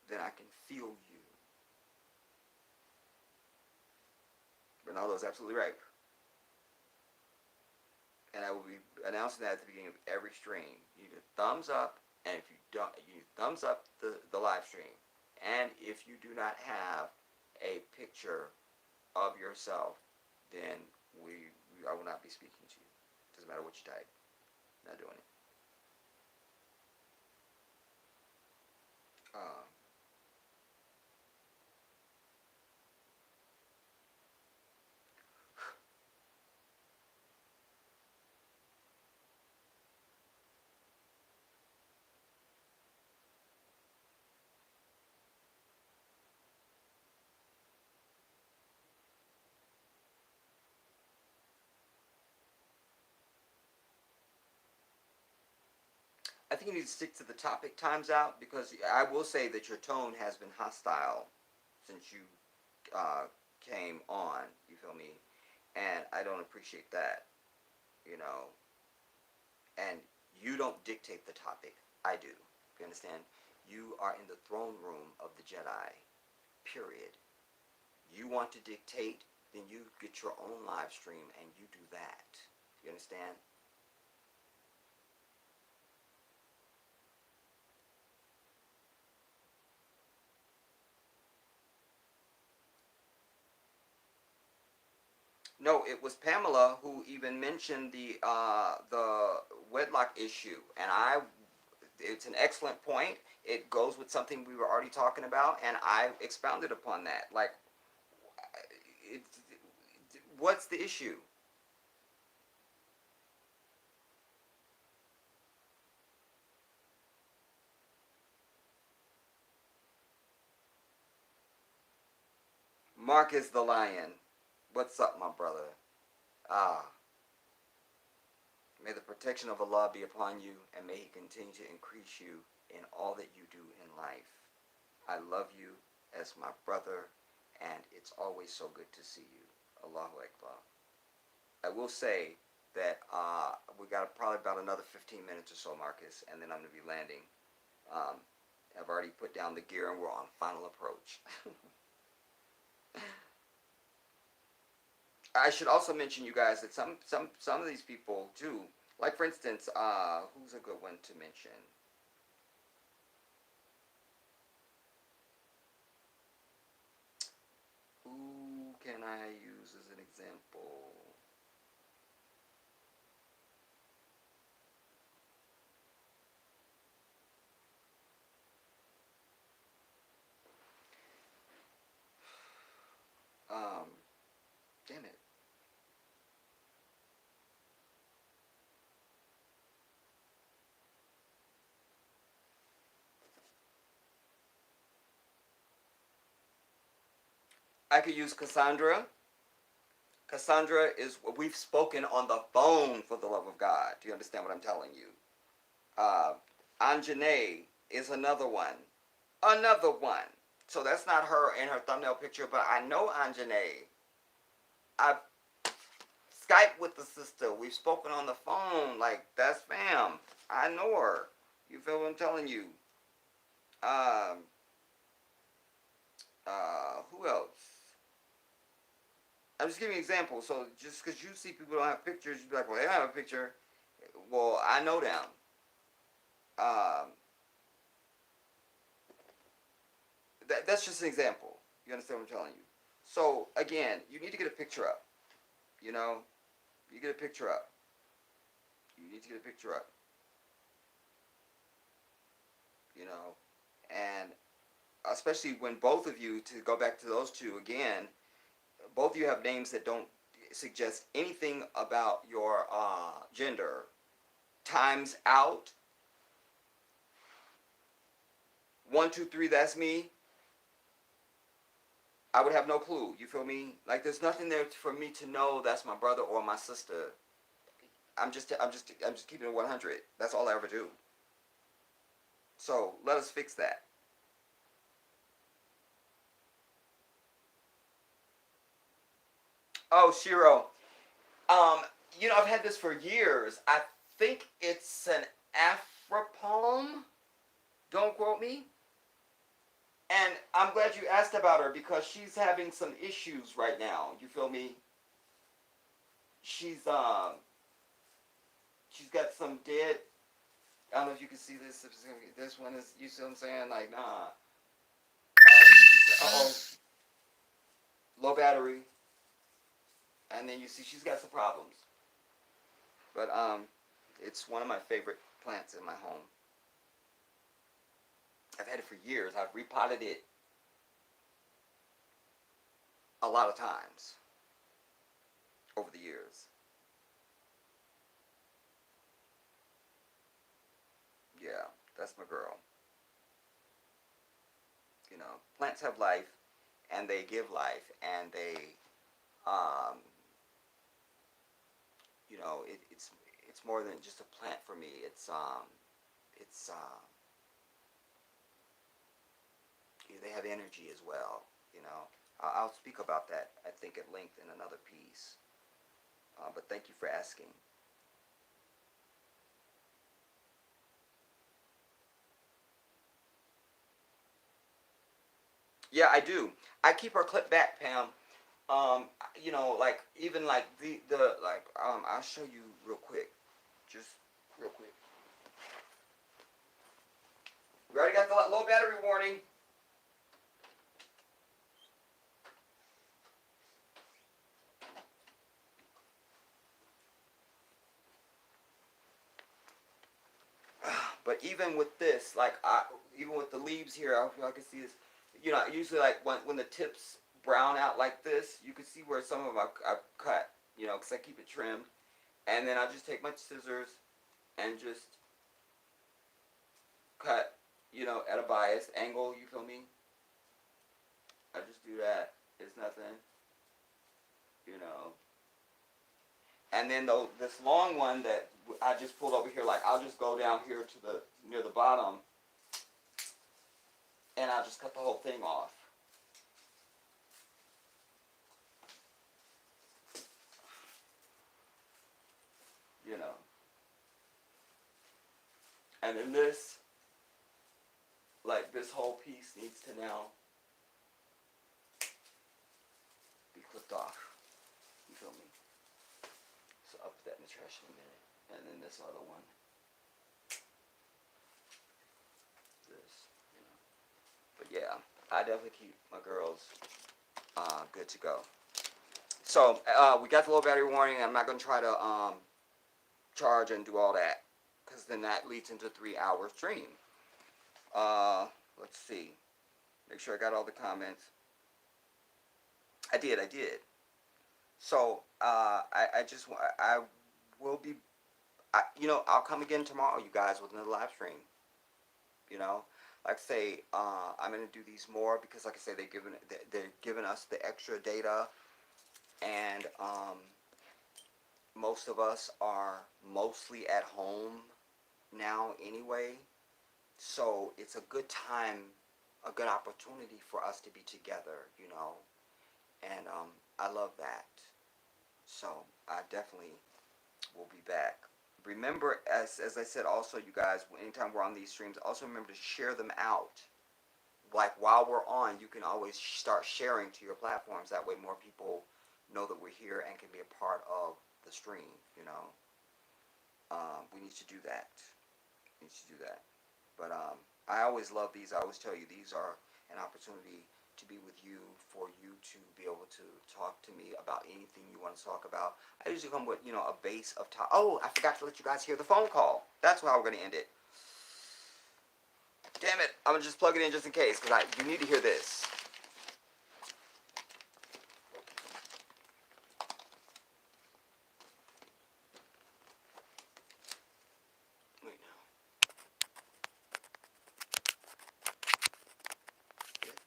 Then I can feel you. Ronaldo's absolutely right. And I will be announcing that at the beginning of every stream. You need a thumbs up, and if you don't, you need thumbs up the live stream. And if you do not have a picture of yourself, then I will not be speaking to you. Doesn't matter what you type. Not doing it. Um, I think you need to stick to the topic times out because I will say that your tone has been hostile since you uh, came on. You feel me? And I don't appreciate that. You know, and you don't dictate the topic. I do. You understand? You are in the throne room of the Jedi. Period. You want to dictate, then you get your own live stream and you do that. You understand? No, it was Pamela who even mentioned the wedlock issue, and it's an excellent point. It goes with something we were already talking about, and I expounded upon that. Like, it, what's the issue? Marcus the Lion, what's up, my brother? Ah, may the protection of Allah be upon you, and may He continue to increase you in all that you do in life. I love you as my brother, and it's always so good to see you. Allahu Akbar. I will say that we got probably about another 15 minutes or so, Marcus, and then I'm going to be landing. Um, I've already put down the gear, and we're on final approach. I should also mention, you guys, that some of these people too, like for instance, who's a good one to mention? Who can I use as an example? Um, Damn it. I could use Cassandra. Cassandra is, we've spoken on the phone, for the love of God. Do you understand what I'm telling you? Uh, Anjanae is another one. Another one. So that's not her in her thumbnail picture, but I know Anjanae. I've Skype with the sister. We've spoken on the phone. Like, that's fam. I know her. You feel what I'm telling you? Um, who else? I'm just giving you examples. So just because you see people don't have pictures, you be like, well, they don't have a picture. Well, I know them. Um, that's just an example. You understand what I'm telling you? So again, you need to get a picture up. You know, you get a picture up. You need to get a picture up. You know, and especially when both of you, to go back to those two again, both of you have names that don't suggest anything about your gender. Times out. 1, 2, 3. That's me. I would have no clue. You feel me? Like there's nothing there for me to know that's my brother or my sister. I'm just keeping it 100. That's all I ever do. So let us fix that. Oh, Shiro. I've had this for years. I think it's an Afropalm. Don't quote me. And I'm glad you asked about her because she's having some issues right now. You feel me? She's she's got some dead. I don't know if you can see this. This one is. You see what I'm saying? Like nah. Oh, low battery. And then you see she's got some problems. But it's one of my favorite plants in my home. I've had it for years. I've repotted it a lot of times over the years. Yeah, that's my girl. Plants have life, and they give life, and they, um, it's more than just a plant for me. It's they have energy as well. I'll speak about that. I think at length in another piece. But thank you for asking. Yeah, I do. I keep her clip back, Pam. Like even like the like I'll show you real quick, just real quick. We already got the low battery warning. But even with this, like even with the leaves here, I can see this. You know, usually like when the tips brown out like this, you can see where some of them I cut. You know, because I keep it trimmed, and then I just take my scissors and just cut. You know, at a bias angle. You feel me? I just do that. It's nothing. You know. And then this long one that I just pulled over here, like I'll just go down here to the near the bottom, and I'll just cut the whole thing off. You know. And then this, like this whole piece needs to now be clipped off. You feel me? So I'll put that in the trash in a minute. And then this other one. This, you know. But yeah, I definitely keep my girls good to go. So we got the low battery warning. I'm not going to try to charge and do all that, because then that leads into 3-hour stream. Let's see. Make sure I got all the comments. I did. So I will be, you know, I'll come again tomorrow, you guys, with another live stream. You know, like I say, I'm gonna do these more because, like I say, they're giving us the extra data, and most of us are mostly at home now anyway, so it's a good time, a good opportunity for us to be together. You know, and I love that. So I definitely will be back. Remember, as I said, also, you guys, anytime we're on these streams, also remember to share them out. Like while we're on, you can always start sharing to your platforms. That way, more people know that we're here and can be a part of the stream. You know, we need to do that. We need to do that. But I always love these. I always tell you these are an opportunity to be with you, for you to be able to talk to me about anything you want to talk about. I usually come with, you know, a base of time. Oh, I forgot to let you guys hear the phone call. That's how we're going to end it. Damn it. I'm going to just plug it in just in case, because you need to hear this. Wait now. Damn it.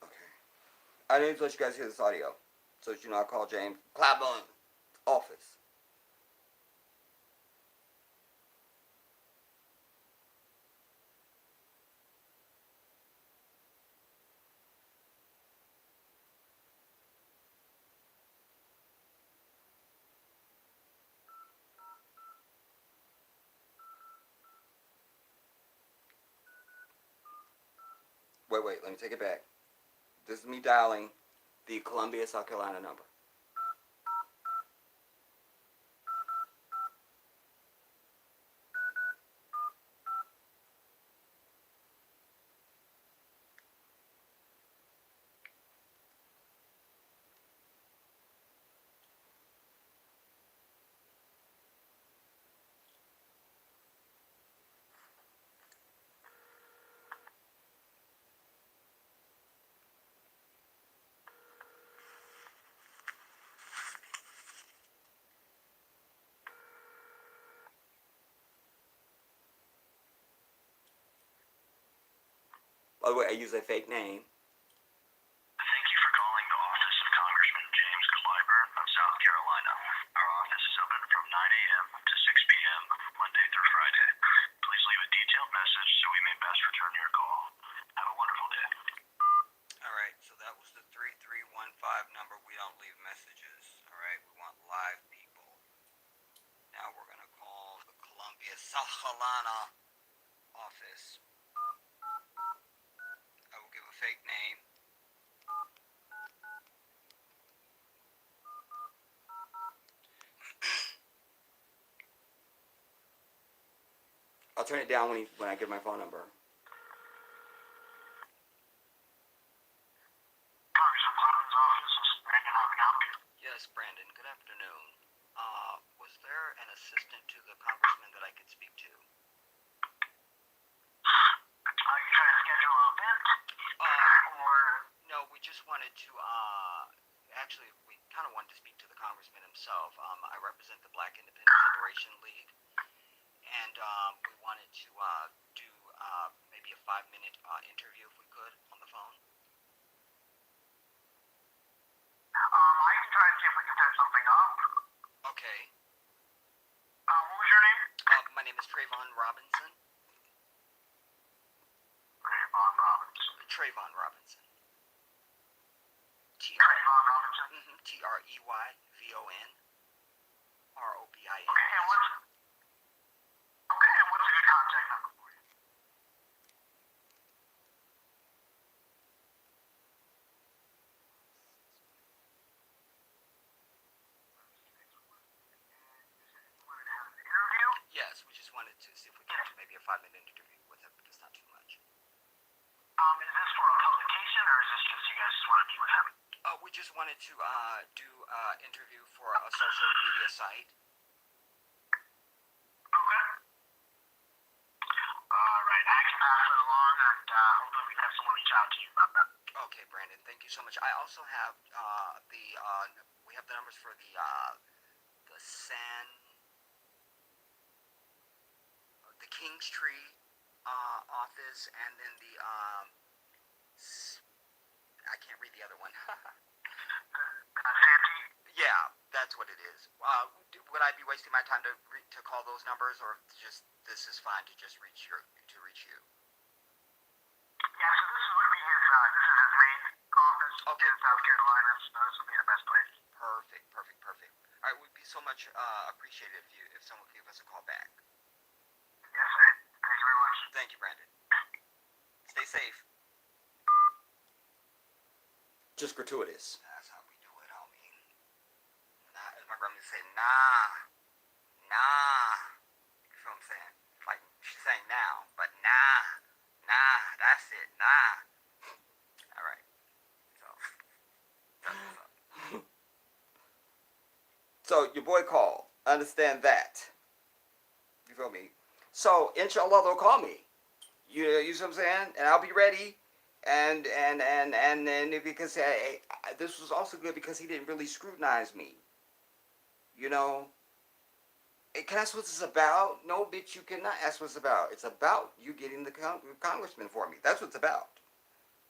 Okay. I need to let you guys hear this audio. So that you know I call James Claiborne office. Wait, let me take it back. This is me dialing the Columbia, South Carolina number. By the way, I use a fake name. Thank you for calling the office of Congressman James Clyburn of South Carolina. Our office is open from 9 a.m. to 6 p.m. Monday through Friday. Please leave a detailed message so we may best return your call. Have a wonderful day. Alright, so that was the 3315 number. We don't leave messages. Alright, we want live people. Now we're going to call the Columbia, South Carolina office. I will give a fake name. I'll turn it down when I give my phone number. Congressman Clyburn office. wanted to, actually, we kind of wanted to speak to the congressman himself. I represent the Black Independent Liberation League, and we wanted to do maybe a 5-minute interview if we could on the phone. I can try and see if we can set something up. Okay. What was your name? My name is Trayvon Robinson. Trayvon Robinson. Trayvon Robinson. Trayvon Robinson? Treyvon Robin. Okay, and what's a good contact number for you? Interview? Yes, we just wanted to see if we could do maybe a 5-minute interview with him, but it's not too much. Is this for a publication or is this just you guys just want to meet with him? We just wanted to do interview for a social media site. Okay. Alright, I can pass it along and hopefully we can have someone reach out to you about that. Okay, Brandon, thank you so much. I also have we have the numbers for the King's Tree office, and then the I can't read the other one. Santee? Yeah, that's what it is. Would I be wasting my time to call those numbers, or just this is fine to just reach you? Yeah, so this would be his main office Okay, in South Carolina, so this would be the best place. Perfect. All right, would be so much appreciated if someone could give us a call back. Yes, sir. Thank you very much. Thank you, Brandon. Stay safe. Just gratuitous. That's how we do it, homie. As my grandma would say, nah. You feel what I'm saying? Like, she's saying now, but nah, that's it, nah. All right. So, that's what's up. So, your boy called. Understand that. You feel me? So, inshallah, they'll call me. You see what I'm saying? And I'll be ready. And because this was also good because he didn't really scrutinize me. You know? Can I ask what this is about? No, bitch, you cannot ask what it's about. It's about you getting the congressman for me. That's what it's about.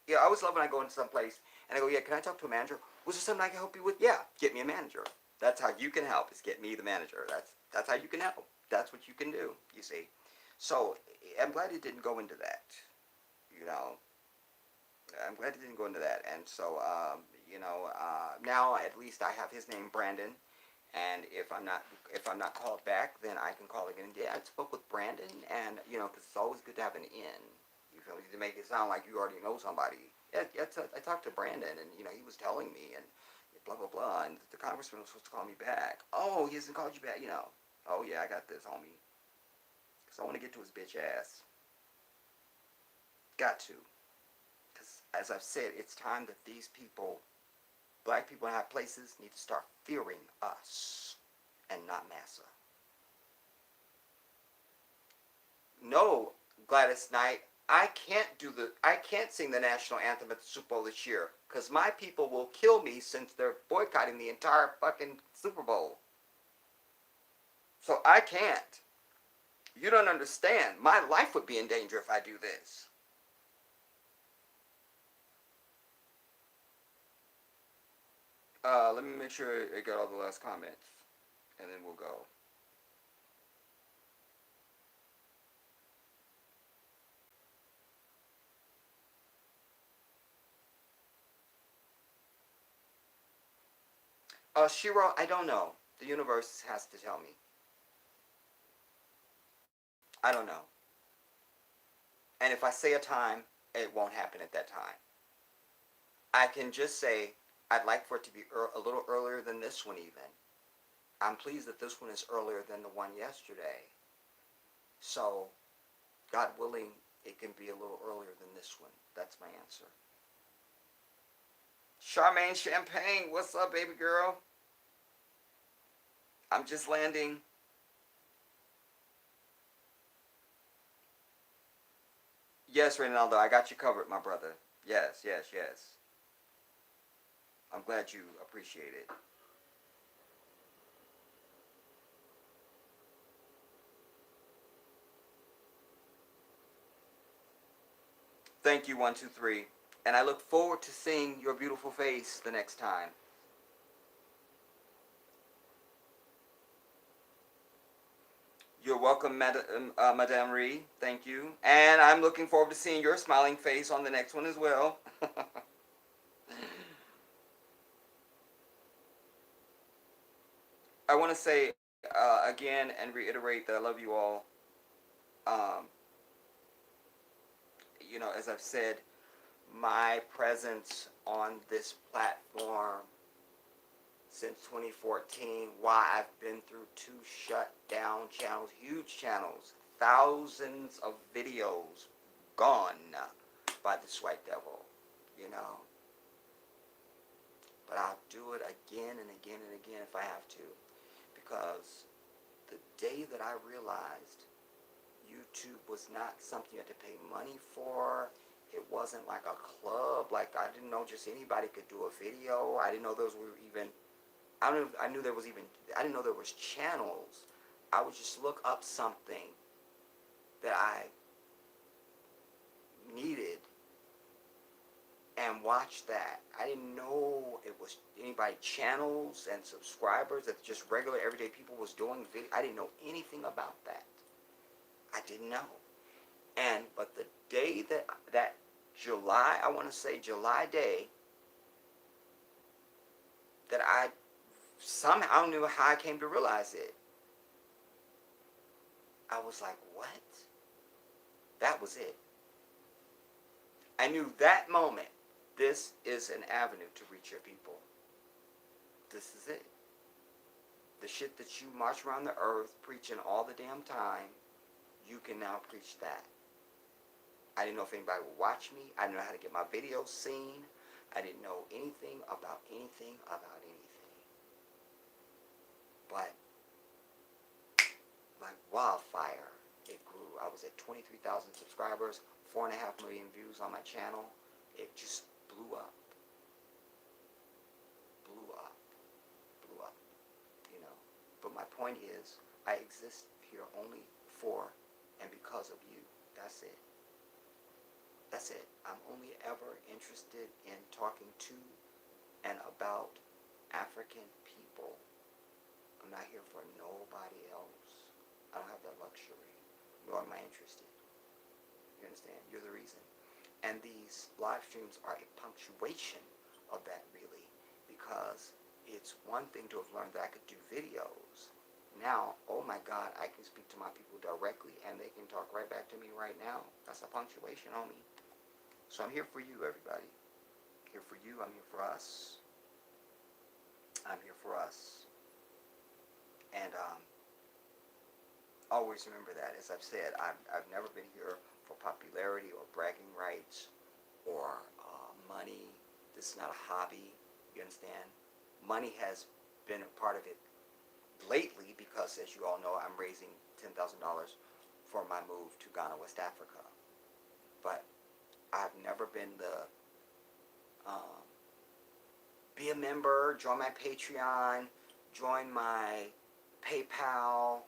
Yeah, I always love when I go into some place and I go, yeah, can I talk to a manager? Was there something I can help you with? Yeah, get me a manager. That's how you can help, is get me the manager. That's how you can help. That's what you can do, you see. So, I'm glad it didn't go into that. You know? I'm glad it didn't go into that. And so, now at least I have his name, Brandon. And if I'm not called back, then I can call again. Yeah, I spoke with Brandon, and because it's always good to have an in. You feel me? To make it sound like you already know somebody. Yeah, I talked to Brandon, and he was telling me, and blah blah blah, and the congressman was supposed to call me back. Oh, he hasn't called you back, Oh yeah, I got this, homie. Because I want to get to his bitch ass. Got to. Because as I've said, it's time that these people, black people in high places, need to start fearing us and not massa. No, Gladys Knight, I can't sing the national anthem at the Super Bowl this year because my people will kill me since they're boycotting the entire fucking Super Bowl. So I can't. You don't understand. My life would be in danger if I do this. Let me make sure I got all the last comments, and then we'll go. Shiro, I don't know. The universe has to tell me. I don't know. And if I say a time, it won't happen at that time. I can just say, I'd like for it to be a little earlier than this one even. I'm pleased that this one is earlier than the one yesterday. So, God willing, it can be a little earlier than this one. That's my answer. Charmaine Champagne, what's up, baby girl? I'm just landing. Yes, Reynaldo, I got you covered, my brother. Yes. I'm glad you appreciate it. Thank you, 123. And I look forward to seeing your beautiful face the next time. You're welcome, Madame Ree. Thank you. And I'm looking forward to seeing your smiling face on the next one as well. I want to say again and reiterate that I love you all. Um, as I've said, my presence on this platform since 2014, why I've been through 2 shut down channels, huge channels, thousands of videos gone by this white devil, you know. But I'll do it again and again and again if I have to, because the day that I realized YouTube was not something you had to pay money for, it wasn't like a club, like I didn't know just anybody could do a video, I didn't know those were even, I knew there was even, I didn't know there was channels. I would just look up something that I needed and watch that. I didn't know it was anybody channels and subscribers, that just regular everyday people was doing video. I didn't know anything about that. I didn't know. But the day that July, I want to say July day, that I somehow, I don't know how I came to realize it. I was like, what? That was it. I knew that moment, this is an avenue to reach your people. This is it. The shit that you march around the earth preaching all the damn time, you can now preach that. I didn't know if anybody would watch me. I didn't know how to get my videos seen. I didn't know anything about anything about anything. But like wildfire, it grew. I was at 23,000 subscribers, 4.5 million views on my channel. It just blew up. Blew up. Blew up. You know. But my point is, I exist here only for and because of you. That's it. That's it. I'm only ever interested in talking to and about African people. I'm not here for nobody else. I don't have that luxury. Nor am I interested. You understand? You're the reason. And these live streams are a punctuation of that, really, because it's one thing to have learned that I could do videos. Now, oh my God, I can speak to my people directly and they can talk right back to me right now. That's a punctuation on me. So I'm here for you, everybody. I'm here for you. I'm here for us. I'm here for us. And always remember that. As I've said, I've never been here for popularity or bragging rights or money. This is not a hobby. You understand? Money has been a part of it lately because, as you all know, I'm raising $10,000 for my move to Ghana, West Africa. But I've never been the be a member, join my Patreon, join my PayPal,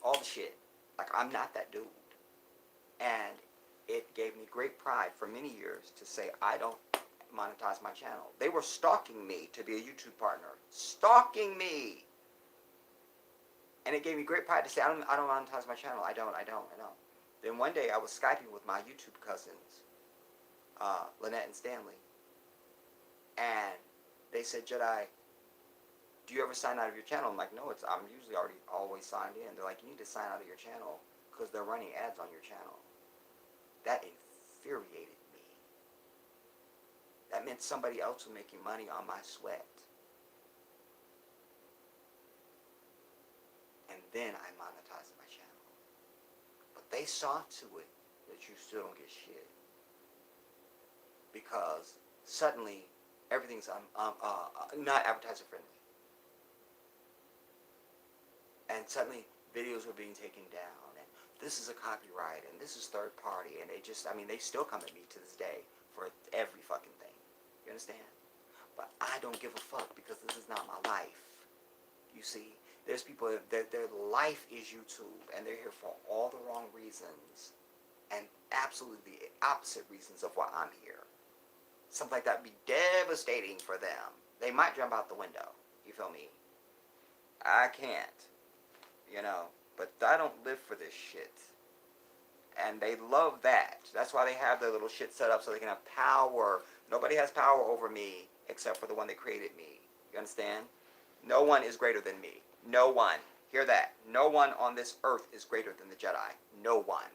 all the shit. Like, I'm not that dude. And it gave me great pride for many years to say I don't monetize my channel. They were stalking me to be a YouTube partner. Stalking me. And it gave me great pride to say I don't monetize my channel. I don't. Then one day I was Skyping with my YouTube cousins, Lynette and Stanley. And they said, Jedi, do you ever sign out of your channel? I'm like, no, I'm usually always signed in. They're like, you need to sign out of your channel because they're running ads on your channel. That infuriated me. That meant somebody else was making money on my sweat. And then I monetized my channel. But they saw to it that you still don't get shit. Because suddenly everything's not advertiser friendly. And suddenly videos were being taken down, and this is a copyright, and this is third party, and they still come at me to this day for every fucking thing. You understand? But I don't give a fuck because this is not my life. You see, there's people that their life is YouTube and they're here for all the wrong reasons and absolutely the opposite reasons of why I'm here. Something like that would be devastating for them. They might jump out the window. You feel me? I can't. You know, but I don't live for this shit. And they love that. That's why they have their little shit set up so they can have power. Nobody has power over me except for the one that created me. You understand? No one is greater than me. No one. Hear that. No one on this earth is greater than the Jedi. No one.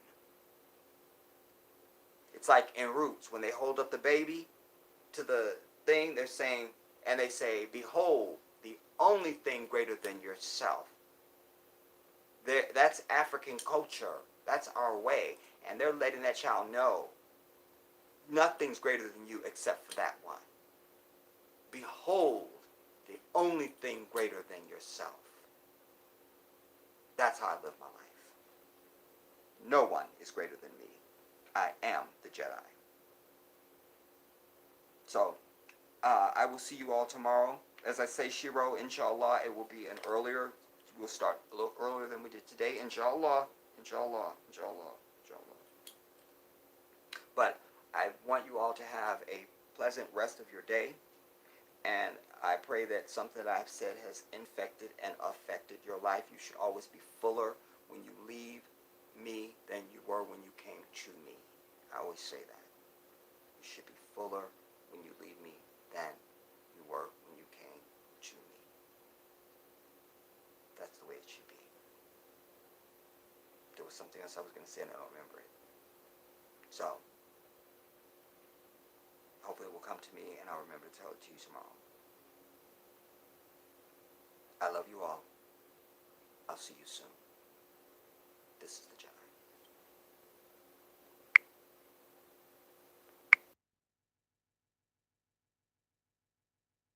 It's like in Roots, when they hold up the baby to the thing, they're saying, and they say, behold, the only thing greater than yourself. That's African culture. That's our way. And they're letting that child know nothing's greater than you except for that one. Behold, the only thing greater than yourself. That's how I live my life. No one is greater than me. I am the Jedi. So, I will see you all tomorrow. As I say, Shiro, inshallah, it will be an earlier. We'll start a little earlier than we did today. Inshallah. Inshallah. Inshallah. Inshallah. But I want you all to have a pleasant rest of your day. And I pray that something that I've said has infected and affected your life. You should always be fuller when you leave me than you were when you came to me. I always say that. You should be fuller when you leave me than you were when you came to me. That's the way it should be. There was something else I was going to say and I don't remember it. So, hopefully it will come to me and I'll remember to tell it to you tomorrow. I love you all. I'll see you soon. This is the